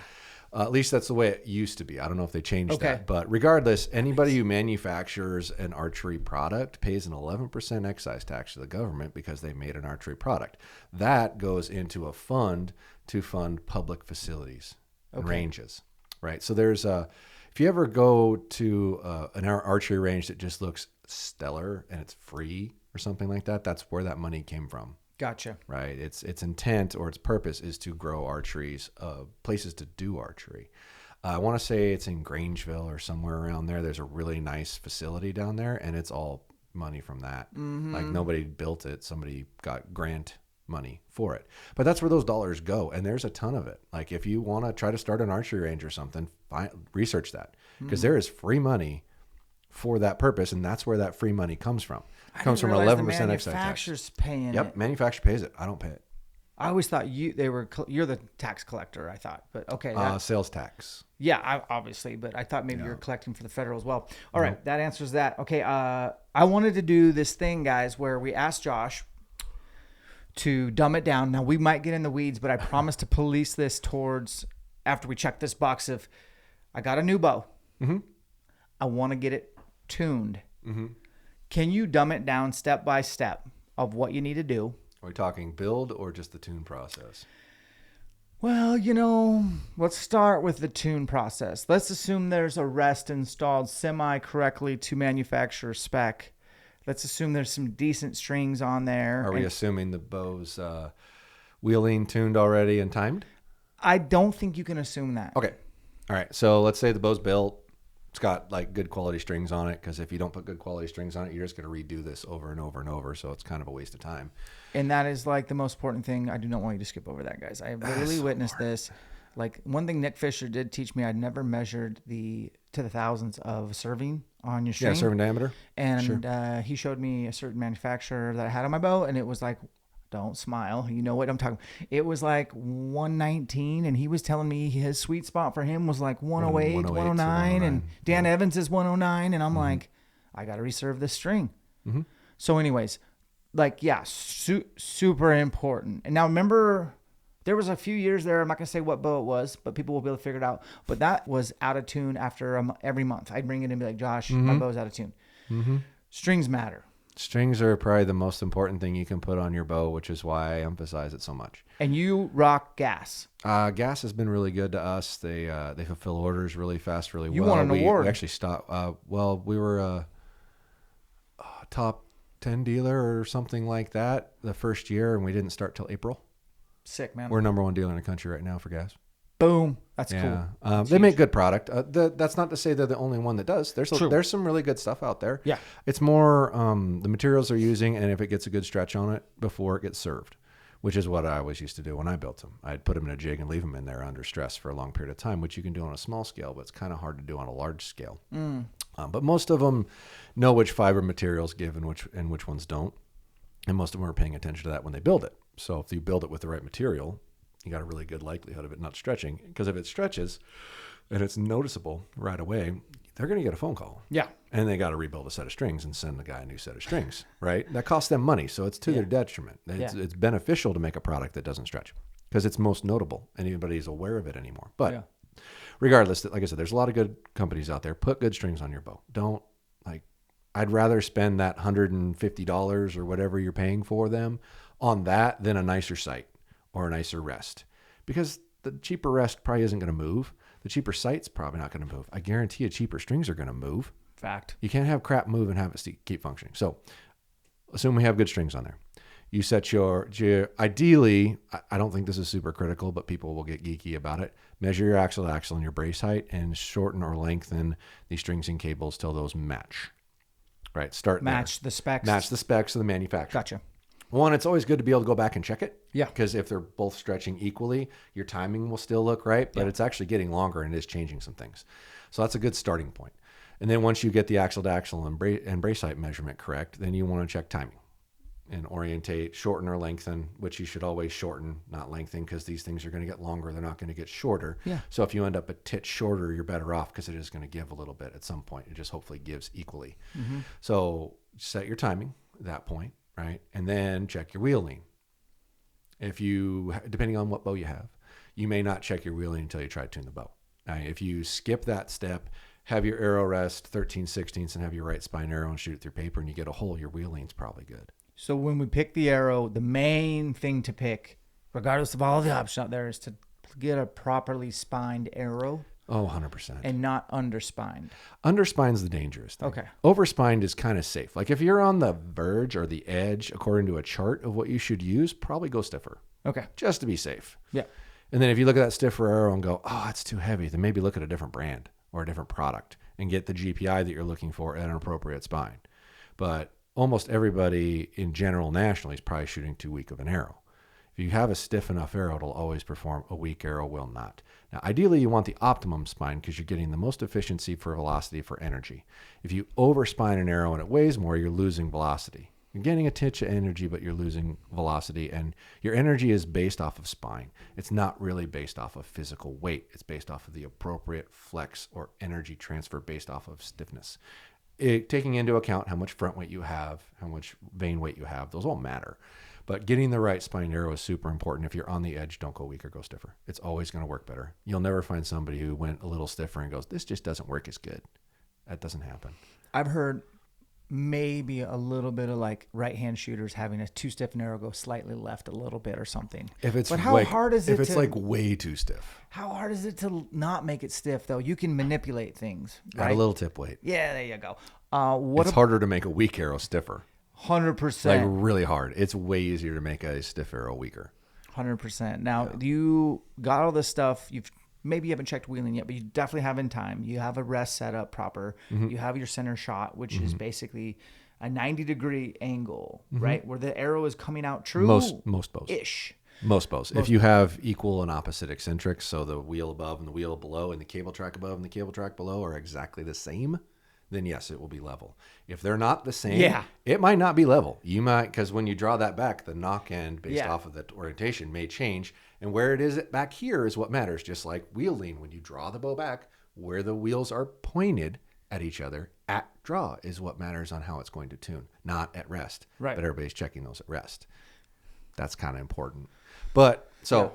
At least that's the way it used to be. I don't know if they changed that. But regardless, anybody who manufactures an archery product pays an 11% excise tax to the government because they made an archery product. That goes into a fund to fund public facilities and ranges, right? So there's if you ever go to an archery range that just looks stellar and it's free or something like that, that's where that money came from. Gotcha. Right. Its intent or its purpose is to grow archeries, places to do archery. I want to say it's in Grangeville or somewhere around there. There's a really nice facility down there, and it's all money from that. Mm-hmm. Like nobody built it. Somebody got grant money for it. But that's where those dollars go, and there's a ton of it. Like if you want to try to start an archery range or something, research that because there is free money for that purpose, and that's where that free money comes from. It comes from 11% excise tax. Manufacturer's paying it. Manufacturer pays it. I don't pay it. I always thought you're the tax collector. I thought, but okay. Sales tax. Yeah, obviously, but I thought maybe you're collecting for the federal as well. All right, that answers that. Okay, I wanted to do this thing, guys, where we asked Josh to dumb it down. Now we might get in the weeds, but I promise to police this towards after we check this box of I got a new bow. Mm-hmm. I want to get it tuned. Mm-hmm. Can you dumb it down step by step of what you need to do? Are we talking build or just the tune process? Well, let's start with the tune process. Let's assume there's a rest installed semi-correctly to manufacturer spec. Let's assume there's some decent strings on there. Are we assuming the bow's wheeling tuned already and timed? I don't think you can assume that. Okay. All right. So let's say the bow's built. It's got like good quality strings on it, because if you don't put good quality strings on it, you're just going to redo this over and over and over. So it's kind of a waste of time. And that is like the most important thing. I do not want you to skip over that, guys. I have literally witnessed this. Like one thing Nick Fisher did teach me, I'd never measured to the thousands of serving on your string. Yeah, serving diameter. And he showed me a certain manufacturer that I had on my bow, and it was like, don't smile. You know what I'm talking about. It was like 119, and he was telling me his sweet spot for him was like 108, 109, and Dan Evans is 109, and I'm like, I got to reserve this string. Mm-hmm. So anyways, super important. And now remember, there was a few years there, I'm not going to say what bow it was, but people will be able to figure it out. But that was out of tune after every month. I'd bring it in and be like, Josh, my bow's out of tune. Mm-hmm. Strings matter. Strings are probably the most important thing you can put on your bow, which is why I emphasize it so much. And you rock gas. Gas has been really good to us. They fulfill orders really fast, really well. You won an award. We actually stopped. We were a top 10 dealer or something like that the first year, and we didn't start till April. Sick, man. We're number one dealer in the country right now for gas. Boom. That's cool. They make good product. That's not to say they're the only one that does. There's some really good stuff out there. Yeah. It's more the materials they're using, and if it gets a good stretch on it before it gets served, which is what I always used to do when I built them. I'd put them in a jig and leave them in there under stress for a long period of time, which you can do on a small scale, but it's kind of hard to do on a large scale. But most of them know which fiber materials give and which ones don't. And most of them are paying attention to that when they build it. So if you build it with the right material, you got a really good likelihood of it not stretching. Because if it stretches and it's noticeable right away, they're going to get a phone call. Yeah. And they got to rebuild a set of strings and send the guy a new set of strings, right? That costs them money. So it's to their detriment. It's beneficial to make a product that doesn't stretch because it's most notable and anybody's aware of it anymore. But regardless, like I said, there's a lot of good companies out there. Put good strings on your bow. Don't I'd rather spend that $150 or whatever you're paying for them on that than a nicer sight or a nicer rest, because the cheaper rest probably isn't going to move. The cheaper sight's probably not going to move. I guarantee you cheaper strings are going to move. Fact. You can't have crap move and have it keep functioning. So assume we have good strings on there. You set your ideally, I don't think this is super critical, but people will get geeky about it. Measure your axle to axle and your brace height and shorten or lengthen the strings and cables till those match. Right. Match the specs. Match the specs of the manufacturer. Gotcha. One, it's always good to be able to go back and check it. Yeah. Because if they're both stretching equally, your timing will still look right, but it's actually getting longer and it is changing some things. So that's a good starting point. And then once you get the axle to axle and brace height measurement correct, then you want to check timing and orientate, shorten or lengthen, which you should always shorten, not lengthen, because these things are going to get longer. They're not going to get shorter. Yeah. So if you end up a titch shorter, you're better off because it is going to give a little bit at some point. It just hopefully gives equally. Mm-hmm. So set your timing at that point, right? And then check your wheel lean. If you, depending on what bow you have, you may not check your wheel lean until you try to tune the bow. If you skip that step, have your arrow rest 13/16 and have your right spine arrow and shoot it through paper and you get a hole, your wheel lean's probably good. So when we pick the arrow, the main thing to pick, regardless of all the options out there, is to get a properly spined arrow. Oh, 100%. And not underspined. Underspine's the dangerous thing. Okay. Overspined is kind of safe. Like if you're on the verge or the edge, according to a chart of what you should use, probably go stiffer. Okay. Just to be safe. Yeah. And then if you look at that stiffer arrow and go, oh, it's too heavy, then maybe look at a different brand or a different product and get the GPI that you're looking for at an appropriate spine. But almost everybody in general nationally is probably shooting too weak of an arrow. If you have a stiff enough arrow, it'll always perform. A weak arrow will not. Now, ideally, you want the optimum spine because you're getting the most efficiency for velocity for energy. If you overspine an arrow and it weighs more, you're losing velocity. You're getting a titch of energy, but you're losing velocity, and your energy is based off of spine. It's not really based off of physical weight. It's based off of the appropriate flex or energy transfer based off of stiffness. Taking into account how much front weight you have, how much vane weight you have, those all matter. But getting the right spine arrow is super important. If you're on the edge, don't go weaker, go stiffer. It's always going to work better. You'll never find somebody who went a little stiffer and goes, this just doesn't work as good. That doesn't happen. I've heard maybe a little bit of like right-hand shooters having a too stiff an arrow go slightly left a little bit or something. But how hard is it if it's like way too stiff? How hard is it to not make it stiff though? You can manipulate things. Right? Add a little tip weight. Yeah, there you go. It's harder to make a weak arrow stiffer. 100%. Like really hard. It's way easier to make a stiff arrow weaker. 100%. Now you got all this stuff. Maybe you haven't checked wheeling yet, but you definitely have in time. You have a rest set up proper. Mm-hmm. You have your center shot, which is basically a 90-degree angle, right? Where the arrow is coming out true. Most bows. Ish. Most bows. If you have equal and opposite eccentrics, so the wheel above and the wheel below and the cable track above and the cable track below are exactly the same, then yes, it will be level. If they're not the same, it might not be level. You might, because when you draw that back, the knock end based off of the orientation may change. And where it is back here is what matters. Just like wheel lean, when you draw the bow back, where the wheels are pointed at each other at draw is what matters on how it's going to tune, not at rest. Right. But everybody's checking those at rest. That's kind of important. But so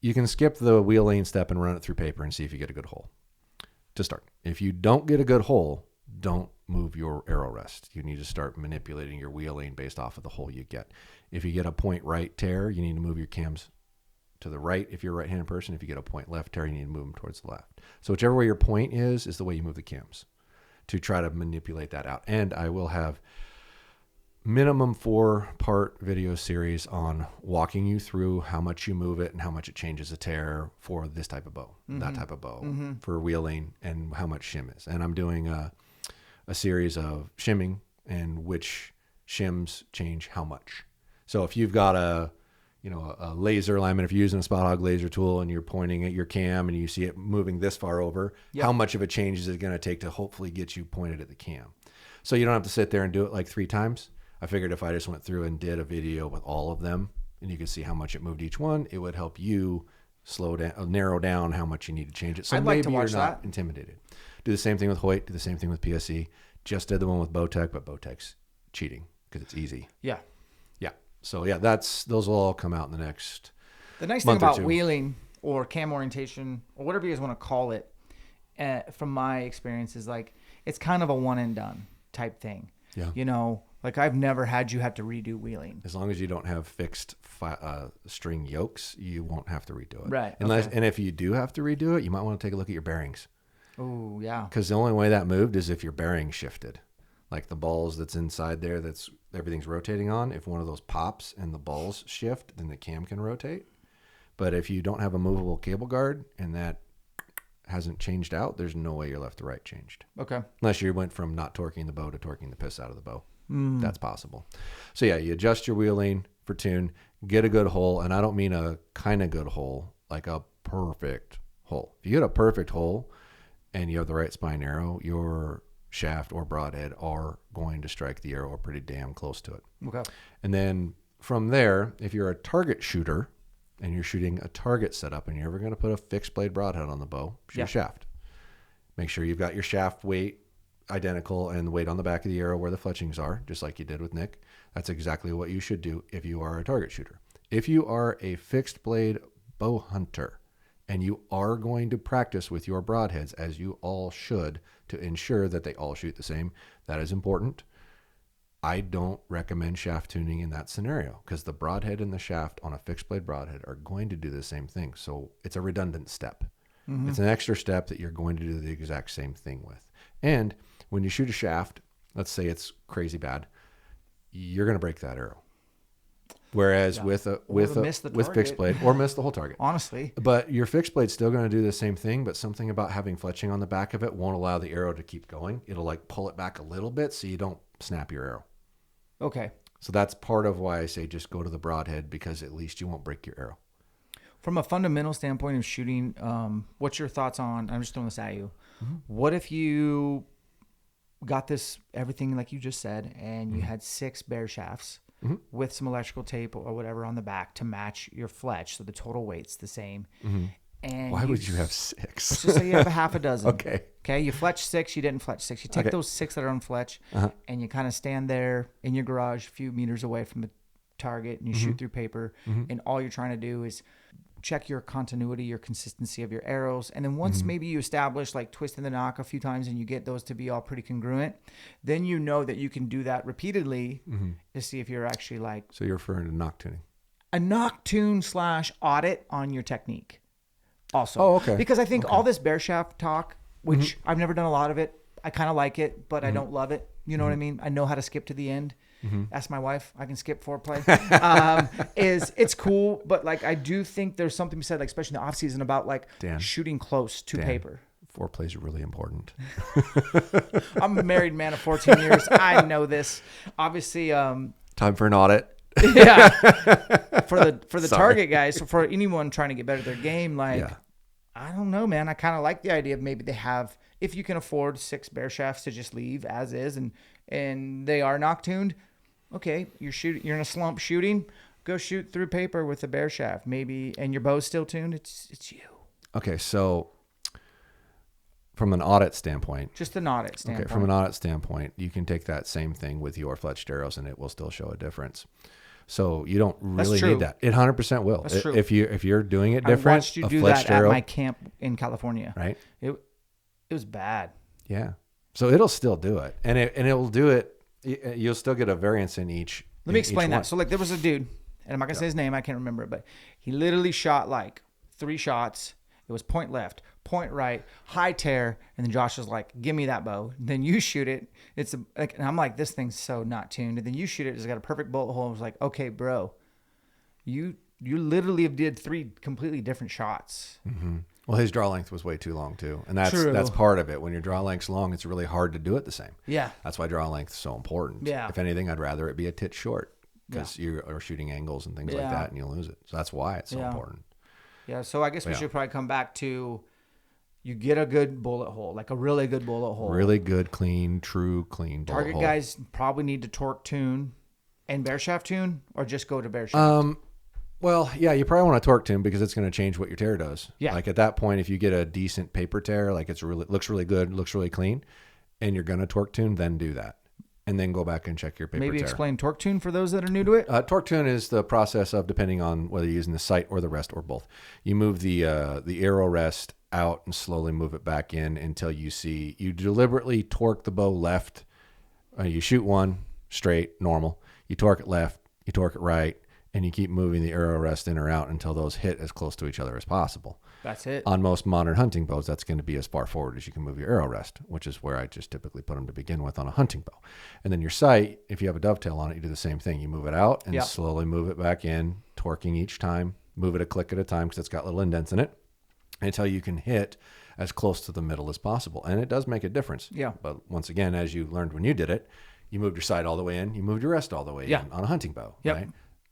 you can skip the wheel lean step and run it through paper and see if you get a good hole to start. If you don't get a good hole, don't move your arrow rest. You need to start manipulating your wheel lean based off of the hole you get. If you get a point right tear, you need to move your cams to the right if you're a right-handed person. If you get a point left tear, you need to move them towards the left. So whichever way your point is the way you move the cams to try to manipulate that out. And I will have minimum 4-part video series on walking you through how much you move it and how much it changes a tear for this type of bow, that type of bow, for wheeling, and how much shim is. And I'm doing a series of shimming and which shims change how much. So if you've got a laser alignment, if you're using a spot hog laser tool and you're pointing at your cam and you see it moving this far over, how much of a change is it going to take to hopefully get you pointed at the cam? So you don't have to sit there and do it like 3 times. I figured if I just went through and did a video with all of them and you could see how much it moved each one, it would help you narrow down how much you need to change it. So I'd like to maybe watch you're not that. intimidated. Do the same thing with Hoyt. Do the same thing with PSE. Just did the one with Bowtech, but Bowtech's cheating because it's easy. Yeah. Yeah. So yeah, those will all come out in the next. The nice thing about 2. wheeling or cam orientation or whatever you guys want to call it, from my experience, is like it's kind of a one and done type thing. Yeah. You know, like I've never had you have to redo wheeling. As long as you don't have fixed string yokes, you won't have to redo it. Right. And if you do have to redo it, you might want to take a look at your bearings. Oh, yeah. Because the only way that moved is if your bearing shifted. Like the balls that's inside there, that's everything's rotating on. If one of those pops and the balls shift, then the cam can rotate. But if you don't have a movable cable guard and that hasn't changed out, there's no way your left to right changed. Okay. Unless you went from not torquing the bow to torquing the piss out of the bow. That's possible. So yeah, you adjust your wheeling for tune, get a good hole. And I don't mean a kind of good hole, like a perfect hole. If you get a perfect hole and you have the right spine arrow, your shaft or broadhead are going to strike the arrow pretty damn close to it. Okay. And then from there, if you're a target shooter and you're shooting a target setup and you're ever going to put a fixed blade broadhead on the bow, shoot a shaft. Make sure you've got your shaft weight identical and the weight on the back of the arrow where the fletchings are, just like you did with Nick. That's exactly what you should do if you are a target shooter. If you are a fixed blade bow hunter and you are going to practice with your broadheads, as you all should, to ensure that they all shoot the same, that is important. I don't recommend shaft tuning in that scenario because the broadhead and the shaft on a fixed blade broadhead are going to do the same thing. So it's a redundant step. Mm-hmm. It's an extra step that you're going to do the exact same thing with. And when you shoot a shaft, let's say it's crazy bad, you're going to break that arrow. Whereas with fixed blade, or miss the whole target. Honestly. But your fixed blade's still going to do the same thing, but something about having fletching on the back of it won't allow the arrow to keep going. It'll like pull it back a little bit so you don't snap your arrow. Okay. So that's part of why I say just go to the broadhead, because at least you won't break your arrow. From a fundamental standpoint of shooting, what's your thoughts on, I'm just throwing this at you. Mm-hmm. What if you got this, everything like you just said, and you had 6 bare shafts with some electrical tape or whatever on the back to match your fletch, so the total weight's the same. Mm-hmm. And why would you have 6? Let's just say you have a half a dozen. Okay. Okay, you fletch 6, you didn't fletch 6. You take those 6 that are on fletch, and you kind of stand there in your garage a few meters away from the target, and you shoot through paper, and all you're trying to do is check your continuity, your consistency of your arrows. And then once maybe you establish like twisting the nock a few times and you get those to be all pretty congruent, then you know that you can do that repeatedly to see if you're actually like... So you're referring to nock tuning. A nock tune / audit on your technique also. Oh, okay. Because I think all this bear shaft talk, which I've never done a lot of it, I kind of like it, but I don't love it. You know what I mean? I know how to skip to the end. Ask my wife. I can skip foreplay. It's cool, but like I do think there's something said, like especially in the off season, about like shooting close to paper. Foreplay is really important. I'm a married man of 14 years. I know this. Obviously, time for an audit. Yeah. For the target guys, so for anyone trying to get better at their game, like I don't know, man. I kind of like the idea of maybe they have, if you can afford 6 bear shafts to just leave as is, and they are nock tuned. Okay, you're in a slump shooting. Go shoot through paper with a bear shaft, maybe, and your bow's still tuned. It's you. Okay, so from an audit standpoint, just an audit standpoint. Okay, from an audit standpoint, you can take that same thing with your fletched arrows, and it will still show a difference. So you don't really need that. It 100% will. That's true. If you're doing it different, I watched you do that at my camp in California. Right. It was bad. Yeah. So it'll still do it, and it will do it. You'll still get a variance in each. Let me explain that. So like there was a dude, and I'm not gonna say his name. I can't remember it, but he literally shot like 3 shots. It was point left, point right, high tear, and then Josh was like, "Give me that bow." And then you shoot it. And I'm like, "This thing's so not tuned." And then you shoot it. It's got a perfect bullet hole. I was like, "Okay, bro, you literally did 3 completely different shots." Mm-hmm. Well, his draw length was way too long too, and that's part of it. When your draw length's long, it's really hard to do it the same. Yeah, that's why draw length is so important. Yeah. If anything, I'd rather it be a tit short because you are shooting angles and things like that, and you lose it. So that's why it's so important. Yeah. So I guess we should probably come back to you get a good bullet hole, like a really good bullet hole, really good, clean, true, clean bullet Target hole. guys probably need to torque tune and bear shaft tune, or just go to bear shaft. Well, yeah, you probably want to torque tune because it's going to change what your tear does. Yeah. Like at that point, if you get a decent paper tear, like looks really good, looks really clean, and you're going to torque tune, then do that. And then go back and check your paper tear. Maybe explain torque tune for those that are new to it. Torque tune is the process of, depending on whether you're using the sight or the rest or both, you move the arrow rest out and slowly move it back in until you deliberately torque the bow left. You shoot one straight, normal. You torque it left, you torque it right, and you keep moving the arrow rest in or out until those hit as close to each other as possible. That's it. On most modern hunting bows, that's going to be as far forward as you can move your arrow rest, which is where I just typically put them to begin with on a hunting bow. And then your sight, if you have a dovetail on it, you do the same thing. You move it out and slowly move it back in, torquing each time. Move it a click at a time because it's got little indents in it until you can hit as close to the middle as possible. And it does make a difference. Yeah. But once again, as you learned when you did it, you moved your sight all the way in, you moved your rest all the way in on a hunting bow, right?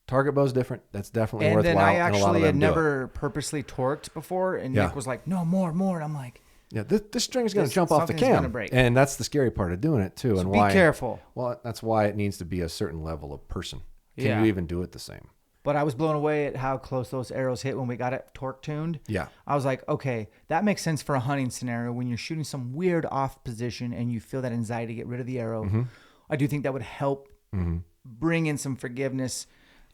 Target bow's different. That's definitely worthwhile. And then I actually had never purposely torqued before, and Nick was like, no, more. And I'm like, yeah, this string is going to jump off the cam. And that's the scary part of doing it too. So and be careful. Well, that's why it needs to be a certain level of person. Can you even do it the same? But I was blown away at how close those arrows hit when we got it torque tuned. Yeah. I was like, okay, that makes sense for a hunting scenario when you're shooting some weird off position and you feel that anxiety to get rid of the arrow. Mm-hmm. I do think that would help bring in some forgiveness.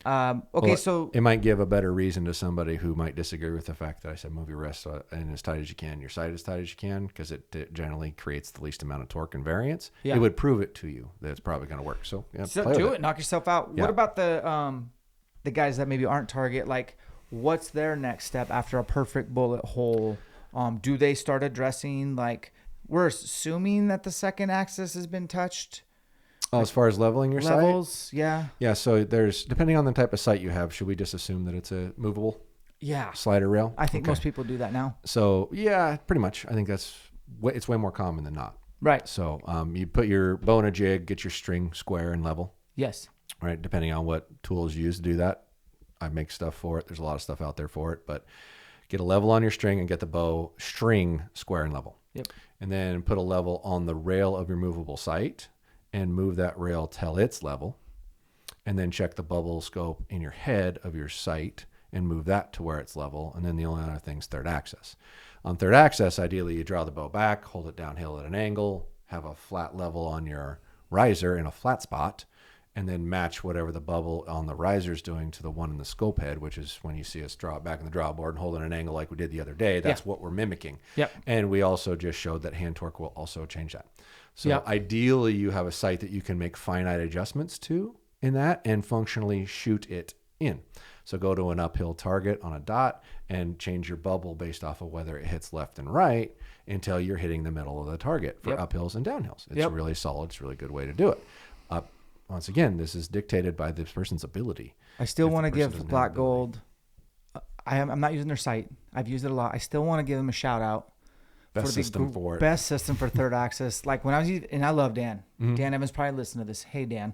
So it might give a better reason to somebody who might disagree with the fact that I said move your wrist and as tight as you can, your sight as tight as you can, because it generally creates the least amount of torque and variance. Yeah. It would prove it to you that it's probably going to work. So do it. Knock yourself out. Yeah. What about the guys that maybe aren't target? Like, what's their next step after a perfect bullet hole? Do they start addressing, like, we're assuming that the second axis has been touched? Oh, as far as leveling your levels, sight? Yeah. Yeah, so there's, depending on the type of sight you have, should we just assume that it's a movable slider rail? I think most people do that now. So, yeah, pretty much. I think it's way more common than not. Right. So you put your bow in a jig, get your string square and level. Yes. Right, depending on what tools you use to do that. I make stuff for it. There's a lot of stuff out there for it, but get a level on your string and get the bow string square and level. Yep. And then put a level on the rail of your movable sight and move that rail till it's level. And then check the bubble scope in your head of your sight and move that to where it's level. And then the only other thing is third axis. On third axis, ideally you draw the bow back, hold it downhill at an angle, have a flat level on your riser in a flat spot, and then match whatever the bubble on the riser is doing to the one in the scope head, which is when you see us draw it back in the draw board and hold it at an angle like we did the other day. That's what we're mimicking. Yep. And we also just showed that hand torque will also change that. So ideally you have a sight that you can make finite adjustments to in that and functionally shoot it in. So go to an uphill target on a dot and change your bubble based off of whether it hits left and right until you're hitting the middle of the target for uphills and downhills. It's really solid. It's a really good way to do it. Once again, this is dictated by this person's ability. I still want to give Black Gold. I'm not using their site. I've used it a lot. I still want to give them a shout out. Best system for it. Best system for third axis. Like when I was using, and I love Dan. Mm-hmm. Dan Evans probably listened to this. Hey, Dan.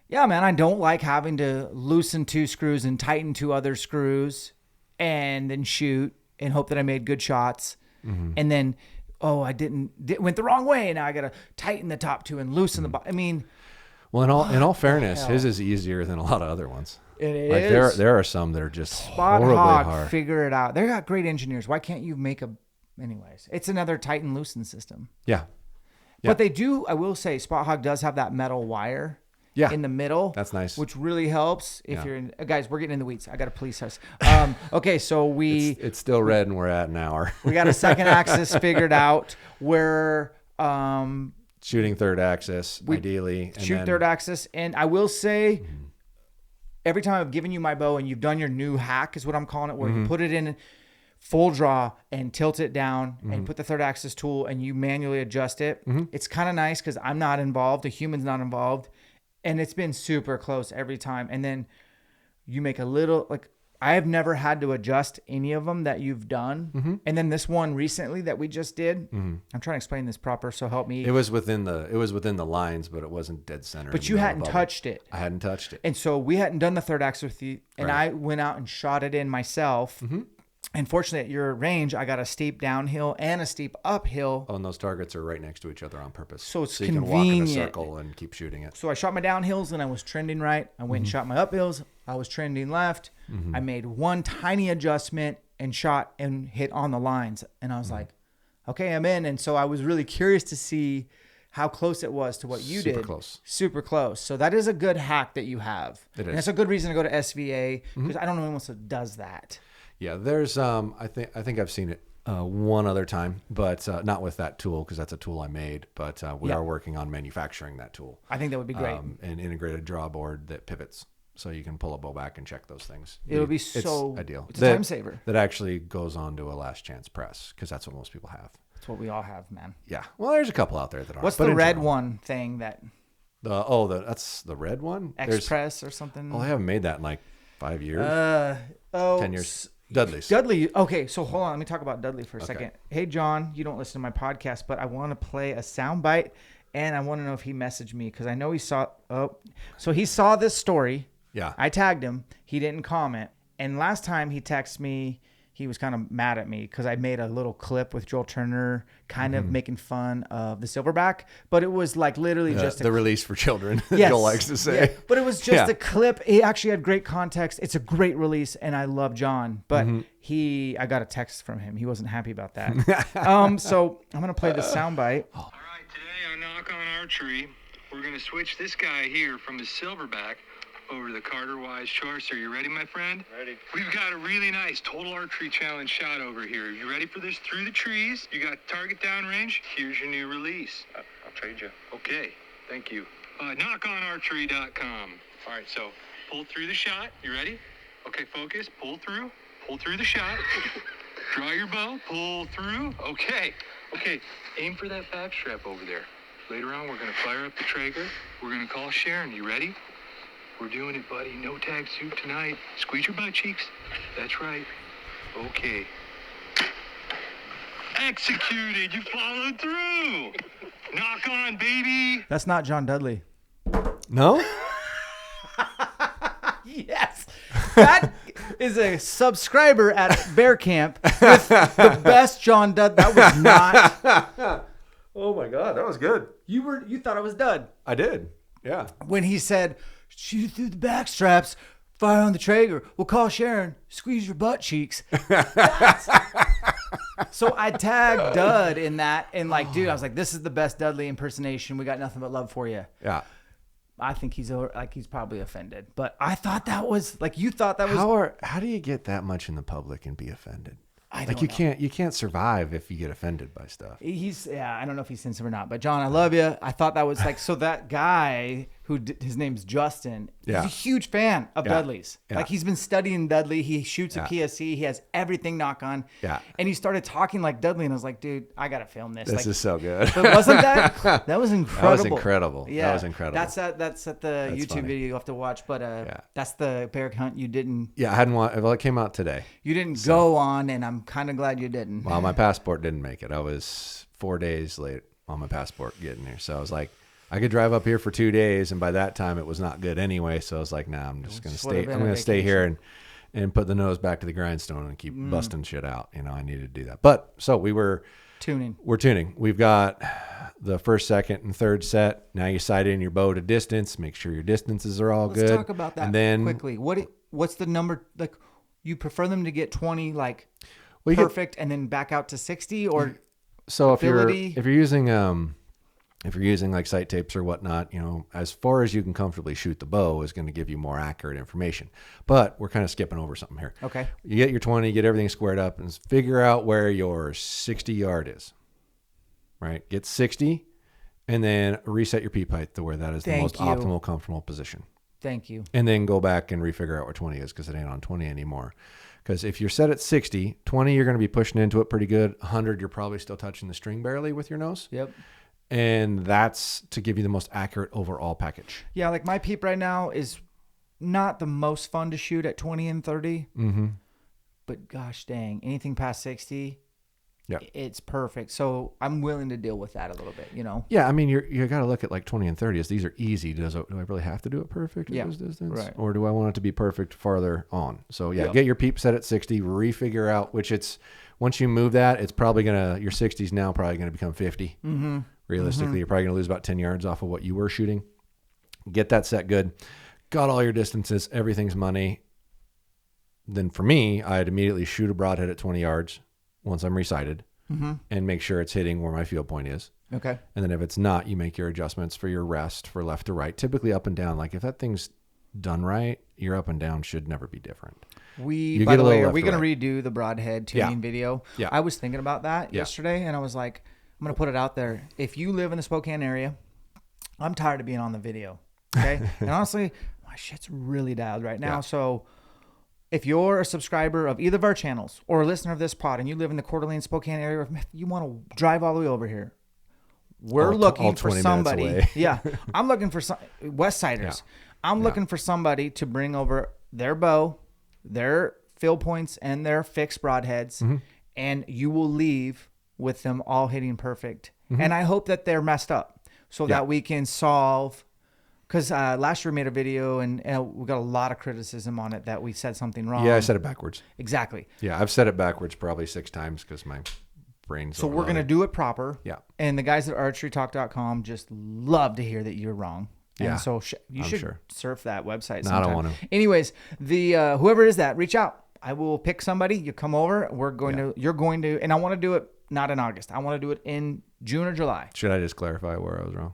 Yeah, man, I don't like having to loosen 2 screws and tighten 2 other screws and then shoot and hope that I made good shots. Mm-hmm. And then, I went the wrong way. And now I got to tighten the top 2 and loosen the bottom. I mean. Well, in all fairness, his is easier than a lot of other ones. It is. There are some that are just Spot horribly hog, hard. Figure it out. They got great engineers. Why can't you make anyways? It's another tighten loosen system. Yeah. But they do, I will say, Spot Hog does have that metal wire in the middle. That's nice. Which really helps if you're in, guys, we're getting in the weeds. I got to police us. Okay, so it's still red and we're at an hour. We got a second axis figured out. We're shooting third axis, ideally. Third axis. And I will say, every time I've given you my bow and you've done your new hack is what I'm calling it, where you put it in full draw and tilt it down and put the third axis tool and you manually adjust it. It's kind of nice because I'm not involved. The human's not involved. And it's been super close every time. And then you make a little, like, I have never had to adjust any of them that you've done. And then this one recently that we just did, I'm trying to explain this proper, so help me. It was within the lines, but it wasn't dead center. But you hadn't touched it. I hadn't touched it. And so we hadn't done the third axis with you. And I went out and shot it in myself. And fortunately, at your range, I got a steep downhill and a steep uphill. Oh, and those targets are right next to each other on purpose. So it's convenient. You can walk in a circle and keep shooting it. So I shot my downhills and I was trending right. I went and shot my uphills I was trending left. I made one tiny adjustment and shot and hit on the lines. And I was like, okay, I'm in. And so I was really curious to see how close it was to what you did. Super close. So that is a good hack that you have. It is. And it's a good reason to go to SVA because I don't know anyone else that does that. Yeah, there's I think I've seen it one other time, but not with that tool because that's a tool I made. But we are working on manufacturing that tool. I think that would be great. An integrated draw board that pivots, so you can pull a bow back and check those things. It'll be so ideal. It's a time saver. That actually goes on to a last chance press because that's what most people have. That's what we all have, man. Yeah. Well, there's a couple out there that are. What's the red one thing that? That's the red one. Express or something. Oh, I haven't made that in like 5 years. 10 years. Dudley's. Dudley. Okay, so hold on. Let me talk about Dudley for a second. Hey, John, you don't listen to my podcast, but I want to play a soundbite, and I want to know if he messaged me because I know he saw. Oh, so he saw this story. Yeah. I tagged him. He didn't comment, and last time he texted me, he was kind of mad at me because I made a little clip with Joel Turner, kind of making fun of the silverback, but it was like literally just the release for children. Yes, Joel likes to say, but it was just a clip. He actually had great context. It's a great release, and I love John, but I got a text from him. He wasn't happy about that. So I'm gonna play the soundbite. All right, today on Knock on Archery, we're gonna switch this guy here from the silverback over to the Carter Wise choice. Are you ready, my friend? Ready. We've got a really nice total archery challenge shot over here. You ready for this? Through the trees. You got target downrange. Here's your new release. I'll trade you. Okay, thank you. Knockonarchery.com. All right, so pull through the shot. You ready? Okay, focus. Pull through. Pull through the shot. Draw your bow. Pull through. Okay. Aim for that back strap over there. Later on, we're going to fire up the Traeger. We're going to call Sharon. You ready? We're doing it, buddy. No tag suit tonight. Squeeze your butt cheeks. That's right. Okay. Executed. You followed through. Knock on, baby. That's not John Dudley. No? Yes. That is a subscriber at Bear Camp with the best John Dudley. That was not. Oh my God, that was good. You thought I was Dud. I did. Yeah. When he said, shoot through the back straps, fire on the Traeger. We'll call Sharon. Squeeze your butt cheeks. So I tagged Dud in that, and like, dude, I was like, this is the best Dudley impersonation. We got nothing but love for you. Yeah. I think he's probably offended, but I thought that was like, you thought that was. How do you get that much in the public and be offended? I don't know. You can't survive if you get offended by stuff. I don't know if he's sensitive or not, but John, I love you. I thought that was like, so that guy his name's Justin. Yeah. He's a huge fan of Dudley's. Yeah. Like he's been studying Dudley. He shoots a PSC. He has everything knock on. Yeah. And he started talking like Dudley, and I was like, dude, I got to film this. This is so good. But wasn't that was incredible. That was incredible. Yeah. That was incredible. That's at the YouTube funny. video you have to watch, but that's the bear hunt you didn't. Yeah, I hadn't watched. Well, it came out today. You didn't go on, and I'm kind of glad you didn't. Well, my passport didn't make it. I was 4 days late on my passport getting here. So I was like, I could drive up here for 2 days, and by that time it was not good anyway. So I was like, nah, I'm just going to stay. I'm going to stay here and put the nose back to the grindstone and keep busting shit out. You know, I needed to do that. But so we're tuning. We've got the first, second, and third set. Now you sight in your bow to distance. Make sure your distances are all good. Let's talk about that and then, quickly. What's the number? Like, you prefer them to get 20 like perfect and then back out to 60, or so ability? if you're using like sight tapes or whatnot, you know, as far as you can comfortably shoot the bow is going to give you more accurate information. But we're kind of skipping over something here. Okay. You get your 20, get everything squared up, and figure out where your 60 yard is. Right? Get 60, and then reset your peep height to where that is the most optimal, comfortable position. Thank you. And then go back and refigure out where 20 is, because it ain't on 20 anymore. Because if you're set at 60, 20, you're going to be pushing into it pretty good. 100, you're probably still touching the string barely with your nose. Yep. And that's to give you the most accurate overall package. Yeah, like my peep right now is not the most fun to shoot at 20 and 30. Mm-hmm. But gosh dang, anything past 60, yeah, it's perfect. So I'm willing to deal with that a little bit, you know? Yeah, I mean, you got to look at like 20 and 30 as these are easy. Do I really have to do it perfect at this distance? Right. Or do I want it to be perfect farther on? So get your peep set at 60, refigure out, which once you move that, it's probably your 60 is now probably going to become 50. Mm-hmm. Realistically, you're probably going to lose about 10 yards off of what you were shooting. Get that set good. got all your distances, everything's money. Then for me, I'd immediately shoot a broadhead at 20 yards once I'm resighted and make sure it's hitting where my field point is. Okay. And then if it's not, you make your adjustments for your rest for left to right, typically up and down. Like if that thing's done right, your up and down should never be different. By the way, are we going to redo the broadhead tuning video? Yeah. I was thinking about that yesterday, and I was like, I'm going to put it out there. If you live in the Spokane area, I'm tired of being on the video. Okay. And honestly, my shit's really dialed right now. Yeah. So if you're a subscriber of either of our channels or a listener of this pod and you live in the Coeur d'Alene, Spokane area, if you want to drive all the way over here, we're looking for somebody. Yeah. I'm looking for some West Siders. Yeah. I'm looking for somebody to bring over their bow, their field points, and their fixed broadheads. And you will leave with them all hitting perfect. And I hope that they're messed up so that we can solve. Because last year we made a video and we got a lot of criticism on it that we said something wrong. Yeah, I said it backwards. Exactly. Yeah, I've said it backwards probably 6 times because my brain's So we're going to do it proper. Yeah. And the guys at archerytalk.com just love to hear that you're wrong. And yeah. so you should surf that website sometime. No, I don't want to. Anyways, the whoever it is that, reach out. I will pick somebody. You come over. You're going to, and I want to do it not in August. I want to do it in June or July. Should I just clarify where I was wrong?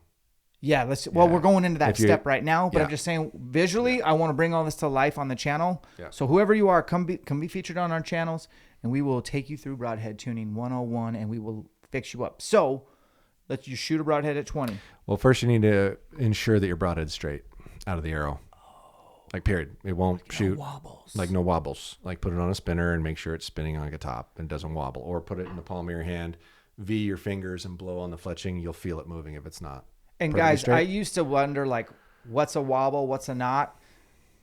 Yeah, well, we're going into that step right now, but I'm just saying visually, I want to bring all this to life on the channel. Yeah. So whoever you are, come be featured on our channels, and we will take you through broadhead tuning 101, and we will fix you up. So let's just shoot a broadhead at 20. Well, first you need to ensure that your broadhead's straight out of the arrow. Like period. It won't shoot. No wobbles. Like no wobbles. Like put it on a spinner and make sure it's spinning like a top and doesn't wobble. Or put it in the palm of your hand, V your fingers and blow on the fletching. You'll feel it moving if it's not. And guys, I used to wonder, like, what's a wobble, what's a knot?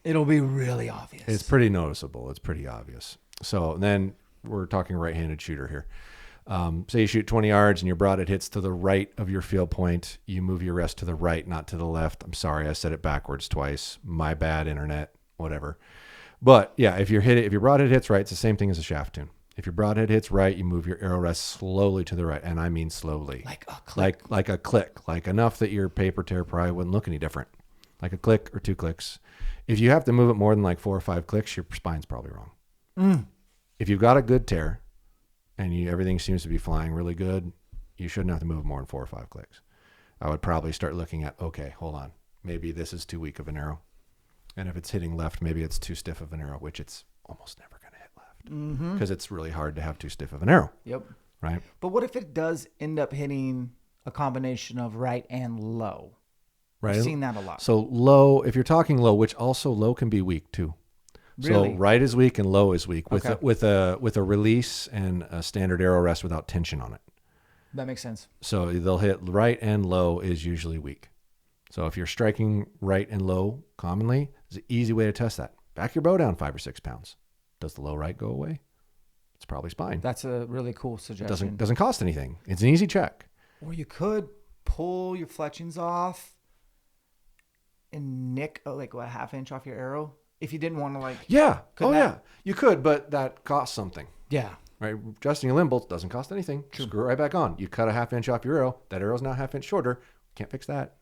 It'll be really obvious. It's pretty noticeable. It's pretty obvious. So then we're talking right-handed shooter here. Say you shoot 20 yards and your broadhead hits to the right of your field point. You move your rest to the right, not to the left. I'm sorry, I said it backwards twice. My bad, internet, whatever. But yeah, if your broadhead hits right, it's the same thing as a shaft tune. If your broadhead hits right, you move your arrow rest slowly to the right, and I mean slowly. Like a click. Like a click, like enough that your paper tear probably wouldn't look any different. Like a click or 2 clicks. If you have to move it more than like 4 or 5 clicks, your spine's probably wrong. If you've got a good tear and everything seems to be flying really good, you shouldn't have to move more than 4 or 5 clicks. I would probably start looking at, okay, hold on. Maybe this is too weak of an arrow. And if it's hitting left, maybe it's too stiff of an arrow, which it's almost never going to hit left. Because it's really hard to have too stiff of an arrow. Yep. Right? But what if it does end up hitting a combination of right and low? Right. I've seen that a lot. So low, if you're talking low, which also low can be weak too. Really? So right is weak and low is weak with a release and a standard arrow rest without tension on it. That makes sense. So they'll hit right and low is usually weak. So if you're striking right and low commonly, it's an easy way to test that. Back your bow down 5 or 6 pounds. Does the low right go away? It's probably spine. That's a really cool suggestion. Doesn't cost anything. It's an easy check. Or you could pull your fletchings off and nick like a half inch off your arrow if you didn't want to Yeah. You could, but that costs something. Yeah. Right. Adjusting a limb bolt doesn't cost anything. Just screw it right back on. You cut a half inch off your arrow. That arrow's now half inch shorter. Can't fix that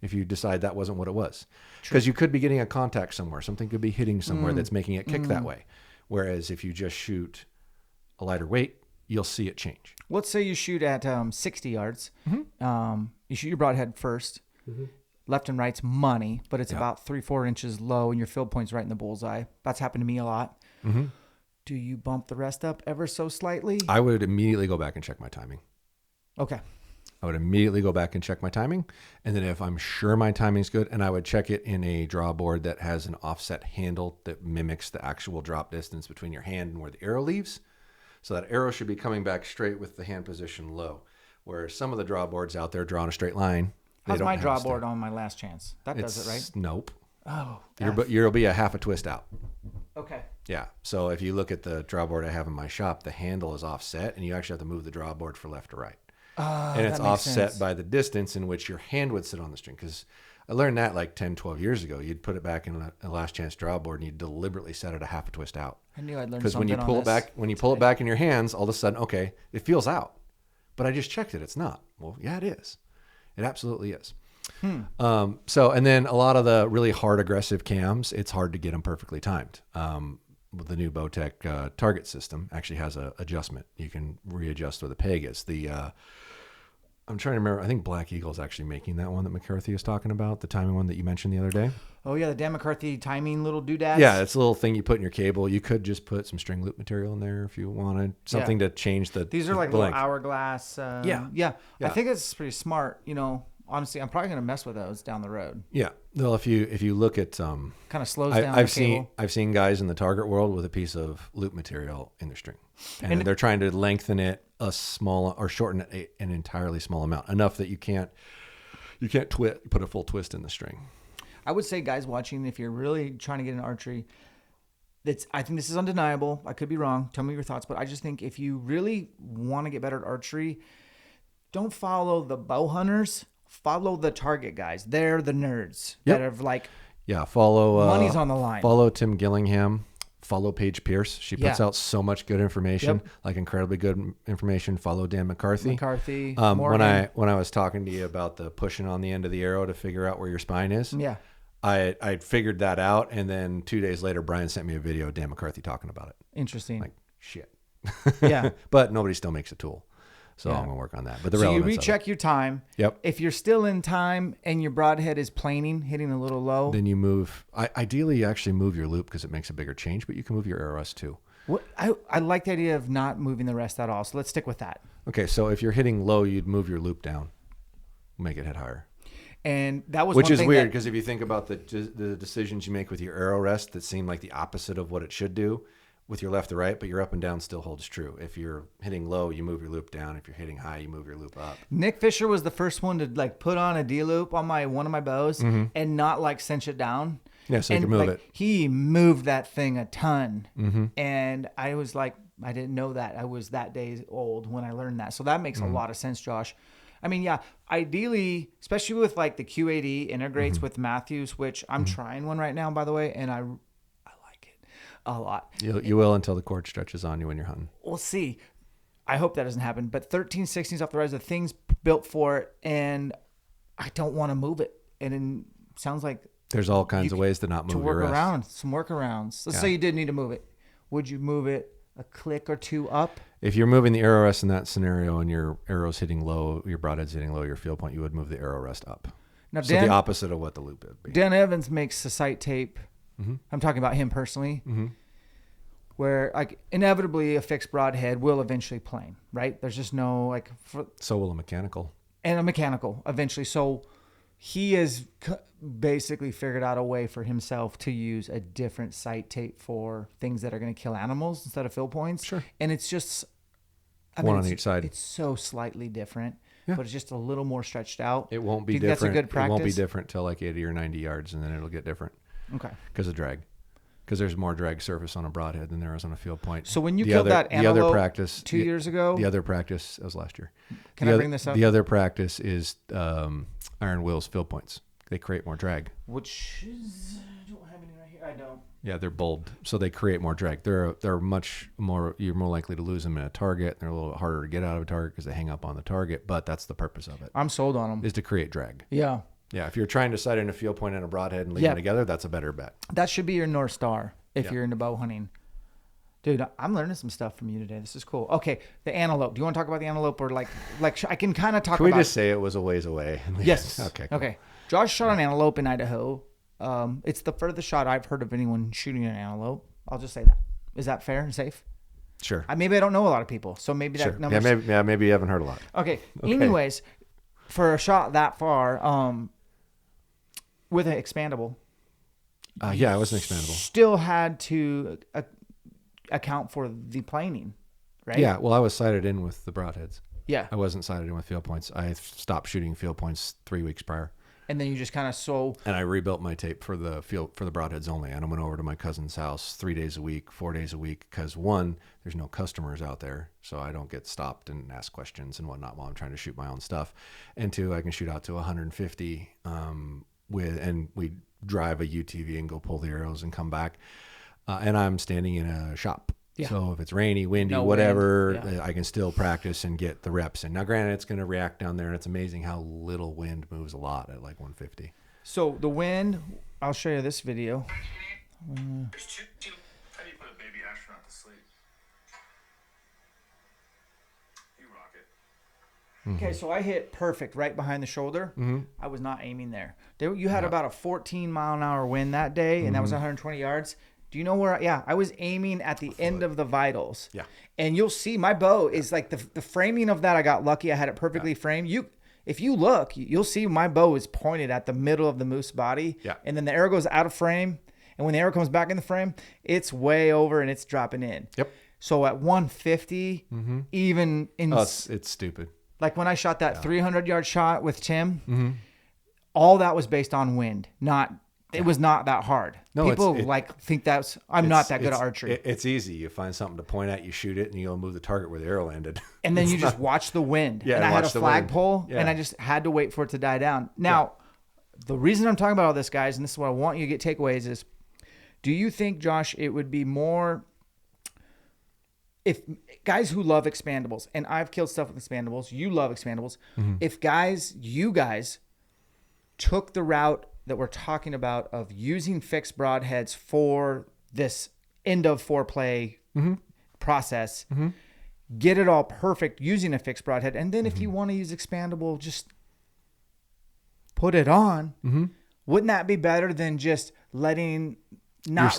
if you decide that wasn't what it was. Because you could be getting a contact somewhere. Something could be hitting somewhere that's making it kick that way. Whereas if you just shoot a lighter weight, you'll see it change. Let's say you shoot at 60 yards. You shoot your broadhead first. Left and right's money, but it's about 3-4 inches low, and your field point's right in the bullseye. That's happened to me a lot. Do you bump the rest up ever so slightly? I would immediately go back and check my timing. Okay. I would immediately go back and check my timing. And then if I'm sure my timing's good, and I would check it in a draw board that has an offset handle that mimics the actual drop distance between your hand and where the arrow leaves. So that arrow should be coming back straight with the hand position low. Where some of the draw boards out there draw in a straight line. How's my draw board on my last chance? That does it, right? Nope. Oh. You'll be a half a twist out. Okay. Yeah. So if you look at the draw board I have in my shop, the handle is offset, and you actually have to move the draw board for left or right. And it's offset by the distance in which your hand would sit on the string. Because I learned that like 10, 12 years ago. You'd put it back in a last chance draw board, and you'd deliberately set it a half a twist out. I knew I'd learn something. Because when you pull it back in your hands, all of a sudden, okay, it feels out. But I just checked it. It's not. Well, yeah, it is. It absolutely is. So, and then a lot of the really hard aggressive cams, it's hard to get them perfectly timed. The new Bowtech target system actually has a adjustment. You can readjust where the peg is. I'm trying to remember. I think Black Eagle's actually making that one that McCarthy is talking about, the timing one that you mentioned the other day. Oh yeah, the Dan McCarthy timing little doodads. Yeah, it's a little thing you put in your cable. You could just put some string loop material in there if you wanted something to change the. These are like the little length. hourglass. Yeah. I think it's pretty smart. Honestly, I'm probably gonna mess with those down the road. Yeah. Well, if you look at kind of slows down. I've seen guys in the target world with a piece of loop material in their string, and they're trying to lengthen it or shorten it an entirely small amount, enough that you can't put a full twist in the string. I would say, guys watching, if you're really trying to get into archery, I think this is undeniable. I could be wrong. Tell me your thoughts, but I just think if you really want to get better at archery, don't follow the bow hunters. Follow the target guys. They're the nerds that have follow money's on the line. Follow Tim Gillingham. Follow Paige Pierce. She puts out so much good information, like incredibly good information. Follow Dan McCarthy. When I was talking to you about the pushing on the end of the arrow to figure out where your spine is. Yeah. I figured that out, and then 2 days later, Brian sent me a video of Dan McCarthy talking about it. Interesting. Like, shit. Yeah. But nobody still makes a tool. So I'm going to work on that. But the so you recheck your time. Yep. If you're still in time and your broadhead is planing, hitting a little low. Then you move. Ideally, you actually move your loop because it makes a bigger change, but you can move your arrow rest too. I like the idea of not moving the rest at all. So let's stick with that. Okay. So if you're hitting low, you'd move your loop down. Make it hit higher. And that was which is weird because if you think about the decisions you make with your arrow rest that seem like the opposite of what it should do with your left to right, but your up and down still holds true. If you're hitting low, you move your loop down. If you're hitting high, you move your loop up. Nick Fisher was the first one to put on a D loop on one of my bows and not cinch it down. Yeah, so you can move it. He moved that thing a ton. And I was like, I didn't know that. I was that day old when I learned that. So that makes a lot of sense, Josh. I mean, yeah, ideally, especially with the Q80 integrates with Matthews, which I'm trying one right now, by the way, and I like it a lot. You will until the cord stretches on you when you're hunting. We'll see. I hope that doesn't happen. But 1316's off the rise. The thing's built for it, and I don't want to move it. And it sounds like there's all kinds of ways to not move your rest. Some workarounds. Let's say you did need to move it. Would you move it a click or two up? If you're moving the arrow rest in that scenario and your arrow's hitting low, your broadhead's hitting low, your field point, you would move the arrow rest up. Now, so the opposite of what the loop would be. Dan Evans makes a sight tape. I'm talking about him personally, where inevitably a fixed broadhead will eventually plane, right? There's just no so will a mechanical. And a mechanical eventually. So he has basically figured out a way for himself to use a different sight tape for things that are going to kill animals instead of field points. Sure. And it's just one on each side. It's so slightly different, but it's just a little more stretched out. It won't be different. That's a good practice. It won't be different till 80 or 90 yards, and then it'll get different. Okay. Because of drag. Because there's more drag surface on a broadhead than there is on a field point. So when you killed that antelope the other practice, 2 years ago? The other practice, that was last year. Can I bring this up? The other practice is Iron Will's field points. They create more drag. Which is, I don't have any right here. I don't. Yeah, they're bulbed, so they create more drag. They're much more. You're more likely to lose them in a target. They're a little bit harder to get out of a target because they hang up on the target. But that's the purpose of it. I'm sold on them. Is to create drag. Yeah. Yeah. If you're trying to sight in a field point and a broadhead and leave them together, that's a better bet. That should be your North Star if you're into bow hunting. Dude, I'm learning some stuff from you today. This is cool. Okay, the antelope. Do you want to talk about the antelope, or I can kind of talk about? Can we just say it was a ways away? Yes. Okay. Cool. Okay. Josh shot an antelope in Idaho. It's the furthest shot I've heard of anyone shooting an antelope. I'll just say that. Is that fair and safe? Sure. Maybe I don't know a lot of people, so maybe that number. Maybe you haven't heard a lot. Okay. Anyways, for a shot that far, with an expandable. Yeah, it was an expandable. Still had to account for the planing, right? Yeah. Well, I was sighted in with the broadheads. Yeah. I wasn't sighted in with field points. I stopped shooting field points 3 weeks prior. And then you just kind of And I rebuilt my tape for the broadheads only. And I went over to my cousin's house 3 days a week, 4 days a week, because one, there's no customers out there, so I don't get stopped and ask questions and whatnot while I'm trying to shoot my own stuff. And two, I can shoot out to 150 and we drive a UTV and go pull the arrows and come back. And I'm standing in a shop Yeah. So if it's rainy, windy, No whatever, wind. Yeah. I can still practice and get the reps in. Now, granted, it's going to react down there, and it's amazing how little wind moves a lot at like 150. So the wind, I'll show you this video. How do you put a baby astronaut to sleep? You rock it. Okay, so I hit perfect right behind the shoulder. I was not aiming there. You had about a 14-mile-an-hour wind that day, and that was 120 yards. Do you know where? I was aiming at the end of the vitals. Yeah. And you'll see my bow is like the framing of that. I got lucky. I had it perfectly framed. If you look, you'll see my bow is pointed at the middle of the moose body. Yeah. And then the arrow goes out of frame. And when the arrow comes back in the frame, it's way over and it's dropping in. Yep. So at 150, even in It's stupid. like when I shot that 300-yard shot with Tim, all that was based on wind. It was not that hard. No, people think I'm not that good at archery. It's easy. You find something to point at, you shoot it, and you'll move the target where the arrow landed. And then you just watch the wind. Yeah, and I had a watch the wind. flagpole, Yeah. and I just had to wait for it to die down. Now, the reason I'm talking about all this, guys, and this is what I want you to get takeaways is, do you think, Josh, it would be more if guys who love expandables, and I've killed stuff with expandables, you love expandables, if you guys took the route that we're talking about of using fixed broadheads for this end of foreplay process, get it all perfect using a fixed broadhead, and then if you want to use expandable, just put it on. Wouldn't that be better than just letting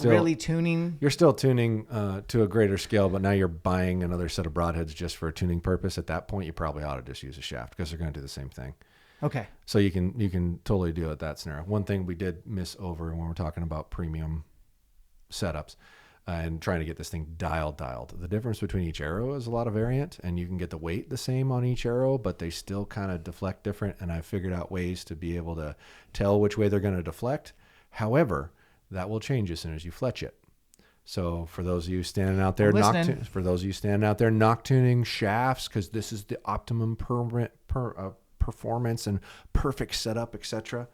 really tuning? You're still tuning to a greater scale, but now you're buying another set of broadheads just for a tuning purpose. At that point, you probably ought to just use a shaft because they're going to do the same thing. Okay. So you can totally do it that scenario. One thing we did miss over when we're talking about premium setups and trying to get this thing dialed. The difference between each arrow is a lot of variant, and you can get the weight the same on each arrow, but they still kind of deflect different. And I figured out ways to be able to tell which way they're going to deflect. However, that will change as soon as you fletch it. So for those of you standing out there, knock tuning shafts, because this is the optimum performance and perfect setup, etc.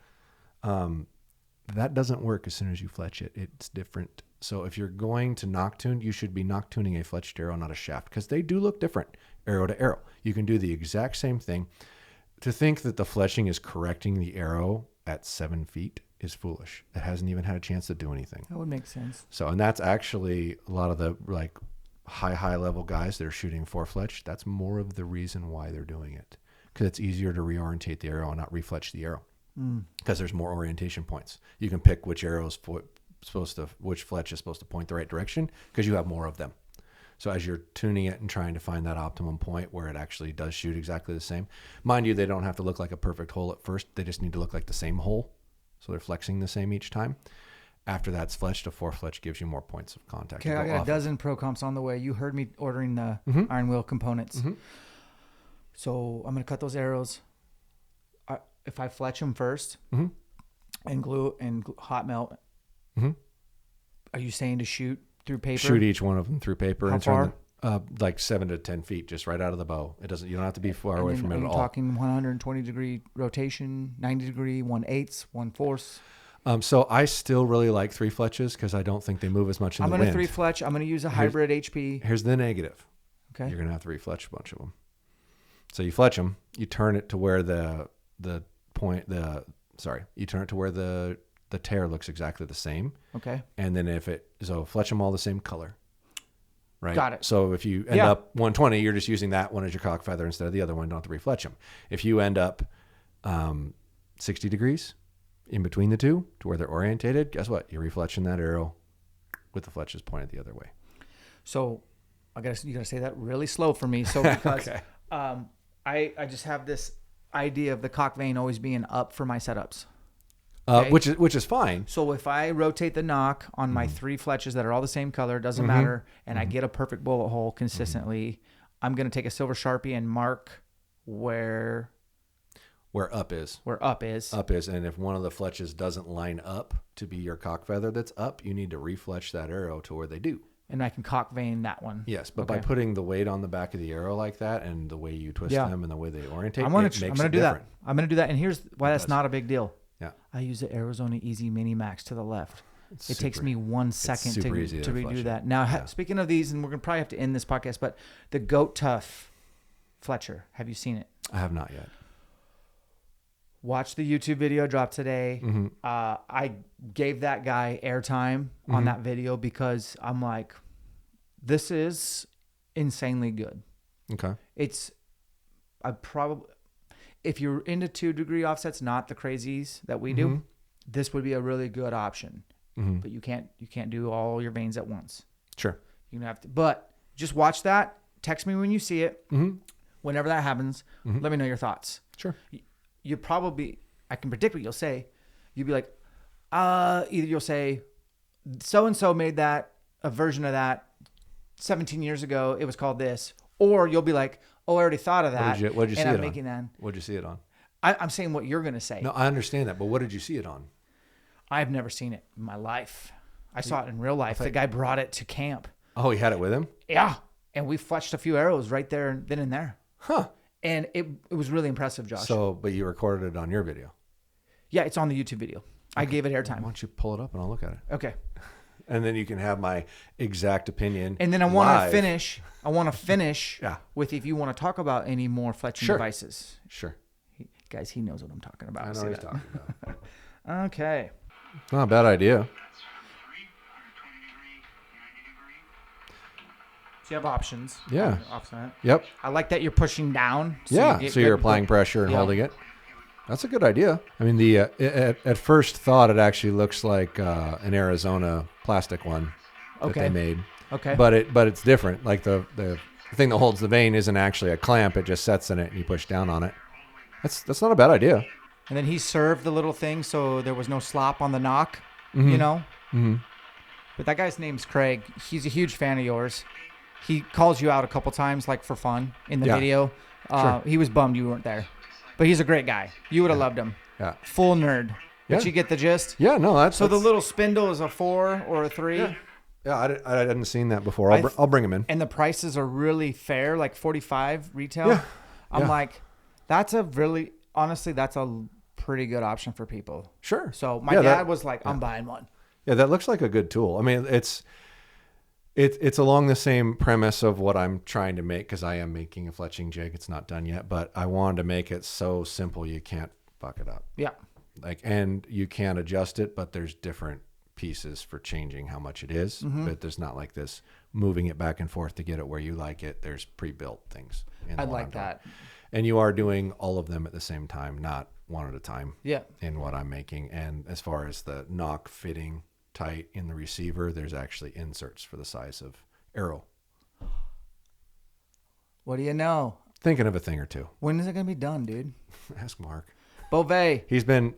That doesn't work as soon as you fletch it. It's different. So if you're going to knock tune, you should be knock tuning a fletched arrow, not a shaft, because they do look different arrow to arrow. You can do the exact same thing. To think that the fletching is correcting the arrow at 7 feet is foolish. It hasn't even had a chance to do anything. That would make sense. So, and that's actually a lot of the like high level guys that are shooting 4-fletch. That's more of the reason why they're doing it, because it's easier to reorientate the arrow and not refletch the arrow, because there's more orientation points. You can pick which which fletch is supposed to point the right direction because you have more of them. So as you're tuning it and trying to find that optimum point where it actually does shoot exactly the same, mind you, they don't have to look like a perfect hole at first. They just need to look like the same hole. So they're flexing the same each time. After that's fletched, a 4-fletch gives you more points of contact. Okay, I got a dozen pro comps on the way. You heard me ordering the iron wheel components. So I'm going to cut those arrows. If I fletch them first and glue and hot melt, are you saying to shoot through paper? Shoot each one of them through paper. How and turn far? them, like 7 to 10 feet, just right out of the bow. It doesn't. You don't have to be far away from it at all. Are you talking 120 degree rotation, 90 degree, 1/8, 1/4? So I still really like 3 fletches because I don't think they move as much in the wind. I'm going to 3-fletch. I'm going to use a hybrid HP. Here's the negative. Okay. You're going to have to refletch a bunch of them. So you fletch them. You turn it to where you turn it to where the tear looks exactly the same. Okay. And then fletch them all the same color. Right. Got it. So if you end up 120, you're just using that one as your cock feather instead of the other one. Don't have to refletch them. If you end up 60 degrees in between the two to where they're orientated, guess what? You're refletching that arrow with the fletches pointed the other way. So you gotta say that really slow for me. So because Okay. I just have this idea of the cock vein always being up for my setups. Okay? Which is fine. So if I rotate the knock on my 3 fletches that are all the same color, doesn't matter, and I get a perfect bullet hole consistently, I'm going to take a silver Sharpie and mark where up is. Where up is. Up is. And if one of the fletches doesn't line up to be your cock feather that's up, you need to refletch that arrow to where they do. And I can cock vein that one. Yes, but by putting the weight on the back of the arrow like that and the way you twist them and the way they orientate, I'm going to do that. I'm going to do that. And here's why that's not a big deal. Yeah. I use the Arizona Easy Mini Max to the left. It takes me 1 second to redo that. Now, speaking of these, and we're going to probably have to end this podcast, but the Goat Tough Fletcher, have you seen it? I have not yet. Watch the YouTube video drop today. Mm-hmm. I gave that guy airtime on that video because I'm like, this is insanely good. Okay. If you're into 2-degree offsets, not the crazies that we do, this would be a really good option. But you can't do all your veins at once. Sure. You have to, but just watch that. Text me when you see it. Whenever that happens, let me know your thoughts. Sure. You probably, I can predict what you'll say. You'll be like, either you'll say, so-and-so made that, a version of that 17 years ago. It was called this. Or you'll be like, oh, I already thought of that. What did you see it making on? that. What did you see it on? I'm saying what you're going to say. No, I understand that. But what did you see it on? I've never seen it in my life. I saw it in real life. The guy brought it to camp. Oh, he had it with him? Yeah. And we fletched a few arrows right there, then and there. Huh. And it was really impressive, Josh. So, but you recorded it on your video? Yeah, it's on the YouTube video. Okay. I gave it airtime. Why don't you pull it up and I'll look at it? Okay. And then you can have my exact opinion. And then I want to finish. Yeah. With if you want to talk about any more fletching devices. Sure. Guys, he knows what I'm talking about. I know what he's talking about. Okay. Not a bad idea. So you have options. Yeah. Offset. Yep. I like that you're pushing down. So you're applying pressure and holding it. That's a good idea. I mean, at first thought, it actually looks like an Arizona plastic one that they made. Okay. But it's different. Like the thing that holds the vein isn't actually a clamp. It just sets in it and you push down on it. That's not a bad idea. And then he served the little thing so there was no slop on the knock, you know? Mm-hmm. But that guy's name's Craig. He's a huge fan of yours. He calls you out a couple times, like for fun in the video. Sure. He was bummed you weren't there. But he's a great guy. You would have loved him. Yeah. Full nerd. Did you get the gist? Yeah, no. The little spindle is a 4 or a 3? Yeah, I hadn't seen that before. I'll bring him in. And the prices are really fair, like $45 retail. Yeah. I'm like, that's a pretty good option for people. Sure. So my dad was like, I'm buying one. Yeah, that looks like a good tool. I mean, it's along the same premise of what I'm trying to make, because I am making a fletching jig. It's not done yet, but I wanted to make it so simple you can't fuck it up. Yeah. And you can adjust it, but there's different pieces for changing how much it is. But there's not like this moving it back and forth to get it where you like it. There's pre-built things. I like that. And you are doing all of them at the same time, not one at a time. Yeah. In what I'm making. And as far as the knock fitting tight in the receiver, there's actually inserts for the size of arrow. What do you know? Thinking of a thing or two. When is it going to be done, dude? Ask Mark. Beauvais. He's been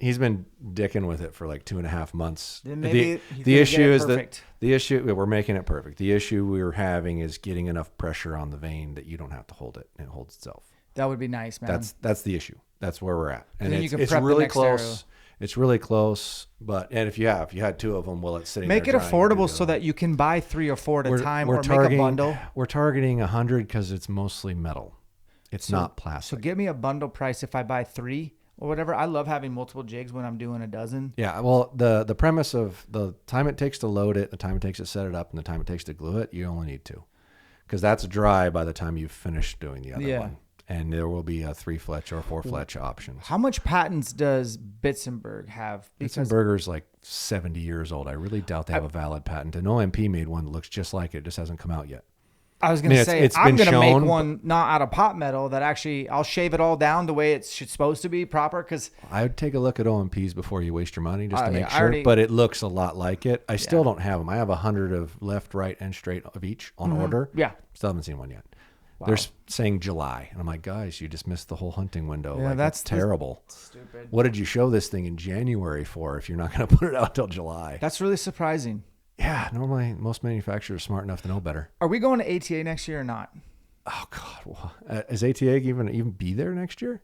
dicking with it for like 2.5 months. Then maybe the issue is that we're making it perfect. The issue we're having is getting enough pressure on the vein that you don't have to hold it and it holds itself. That would be nice, man. That's the issue. That's where we're at. And it's really close. Arrow. It's really close, if you had 2 of them, it's sitting make there it affordable so that you can buy 3 or 4 at a time, or make a bundle. We're targeting 100 because it's mostly metal. It's not plastic. So give me a bundle price if I buy 3 or whatever. I love having multiple jigs when I'm doing a dozen. Yeah, well, the premise of the time it takes to load it, the time it takes to set it up, and the time it takes to glue it, you only need 2, because that's dry by the time you've finished doing the other one. And there will be a 3 fletch or 4 fletch options. How much patents does Bitzenberg have? Bitzenberger's like 70 years old. I really doubt they have a valid patent. An OMP made one that looks just like it. It just hasn't come out yet. I was going to say, I'm going to make one not out of pot metal that actually, I'll shave it all down the way it's supposed to be proper. Because I would take a look at OMPs before you waste your money just to make sure. But it looks a lot like it. I still don't have them. I have 100 of left, right, and straight of each on order. Yeah. Still haven't seen one yet. Wow. They're saying July. And I'm like, guys, you just missed the whole hunting window. Yeah, that's terrible. Stupid. What did you show this thing in January for if you're not going to put it out till July? That's really surprising. Yeah, normally most manufacturers are smart enough to know better. Are we going to ATA next year or not? Oh, God. Well, is ATA even be there next year?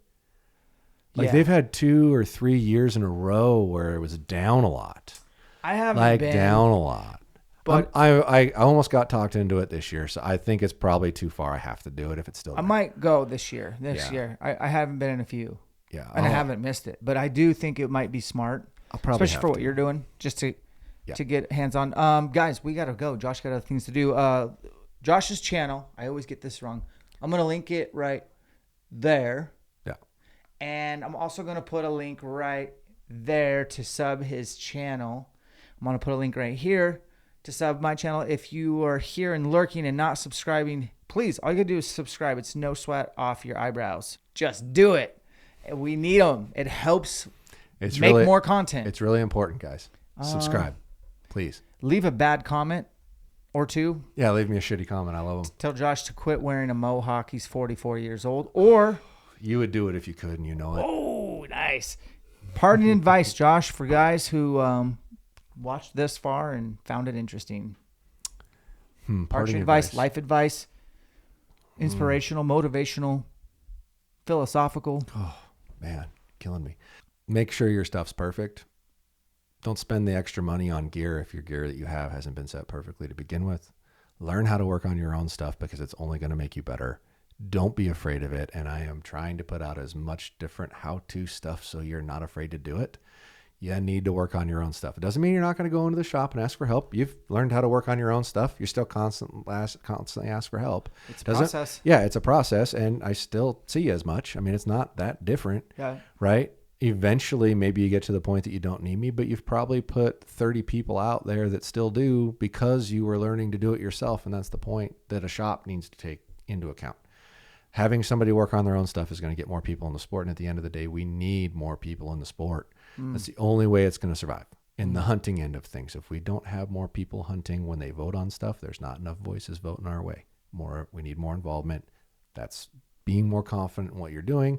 They've had 2 or 3 years in a row where it was down a lot. I haven't been. Down a lot. But I almost got talked into it this year, so I think it's probably too far. I have to do it if it's still there. I might go this year. Year. I haven't been in a few. Yeah. And I haven't missed it. But I do think it might be smart. I'll probably especially for what you're doing. Just to to get hands on. Guys, we got to go. Josh got other things to do. Josh's channel, I always get this wrong. I'm going to link it right there. Yeah. And I'm also going to put a link right there to sub his channel. I'm going to put a link right here to sub my channel. If you are here and lurking and not subscribing, please, all you got to do is subscribe. It's no sweat off your eyebrows. Just do it. We need them. It helps make more content. It's really important, guys. Subscribe, please. Leave a bad comment or two. Yeah, leave me a shitty comment. I love them. Tell Josh to quit wearing a mohawk. He's 44 years old. Or you would do it if you could, and you know it. Oh, nice. Parting advice, Josh, for guys who watched this far and found it interesting. Parting advice, life advice, inspirational, motivational, philosophical. Oh, man, killing me. Make sure your stuff's perfect. Don't spend the extra money on gear if your gear that you have hasn't been set perfectly to begin with. Learn how to work on your own stuff because it's only going to make you better. Don't be afraid of it. And I am trying to put out as much different how-to stuff so you're not afraid to do it. You need to work on your own stuff. It doesn't mean you're not going to go into the shop and ask for help. You've learned how to work on your own stuff. You're still constantly ask for help. It's a process. Yeah, it's a process. And I still see as much. I mean, it's not that different, right? Eventually, maybe you get to the point that you don't need me, but you've probably put 30 people out there that still do because you were learning to do it yourself. And that's the point that a shop needs to take into account. Having somebody work on their own stuff is going to get more people in the sport. And at the end of the day, we need more people in the sport. That's the only way it's going to survive in the hunting end of things. If we don't have more people hunting when they vote on stuff, there's not enough voices voting our way. We need more involvement. That's being more confident in what you're doing,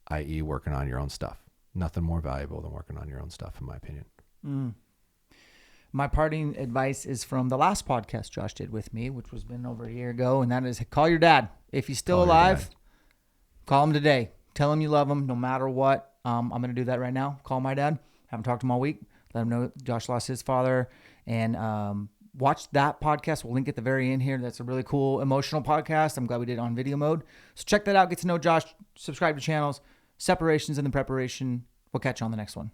i.e. working on your own stuff. Nothing more valuable than working on your own stuff, in my opinion. My parting advice is from the last podcast Josh did with me, which was been over a year ago, and that is call your dad. If he's still alive, call him today. Tell him you love him no matter what. I'm going to do that right now. Call my dad. Haven't talked to him all week. Let him know Josh lost his father. And watch that podcast. We'll link at the very end here. That's a really cool, emotional podcast. I'm glad we did it on video mode. So check that out. Get to know Josh. Subscribe to channels. Separations and the preparation. We'll catch you on the next one.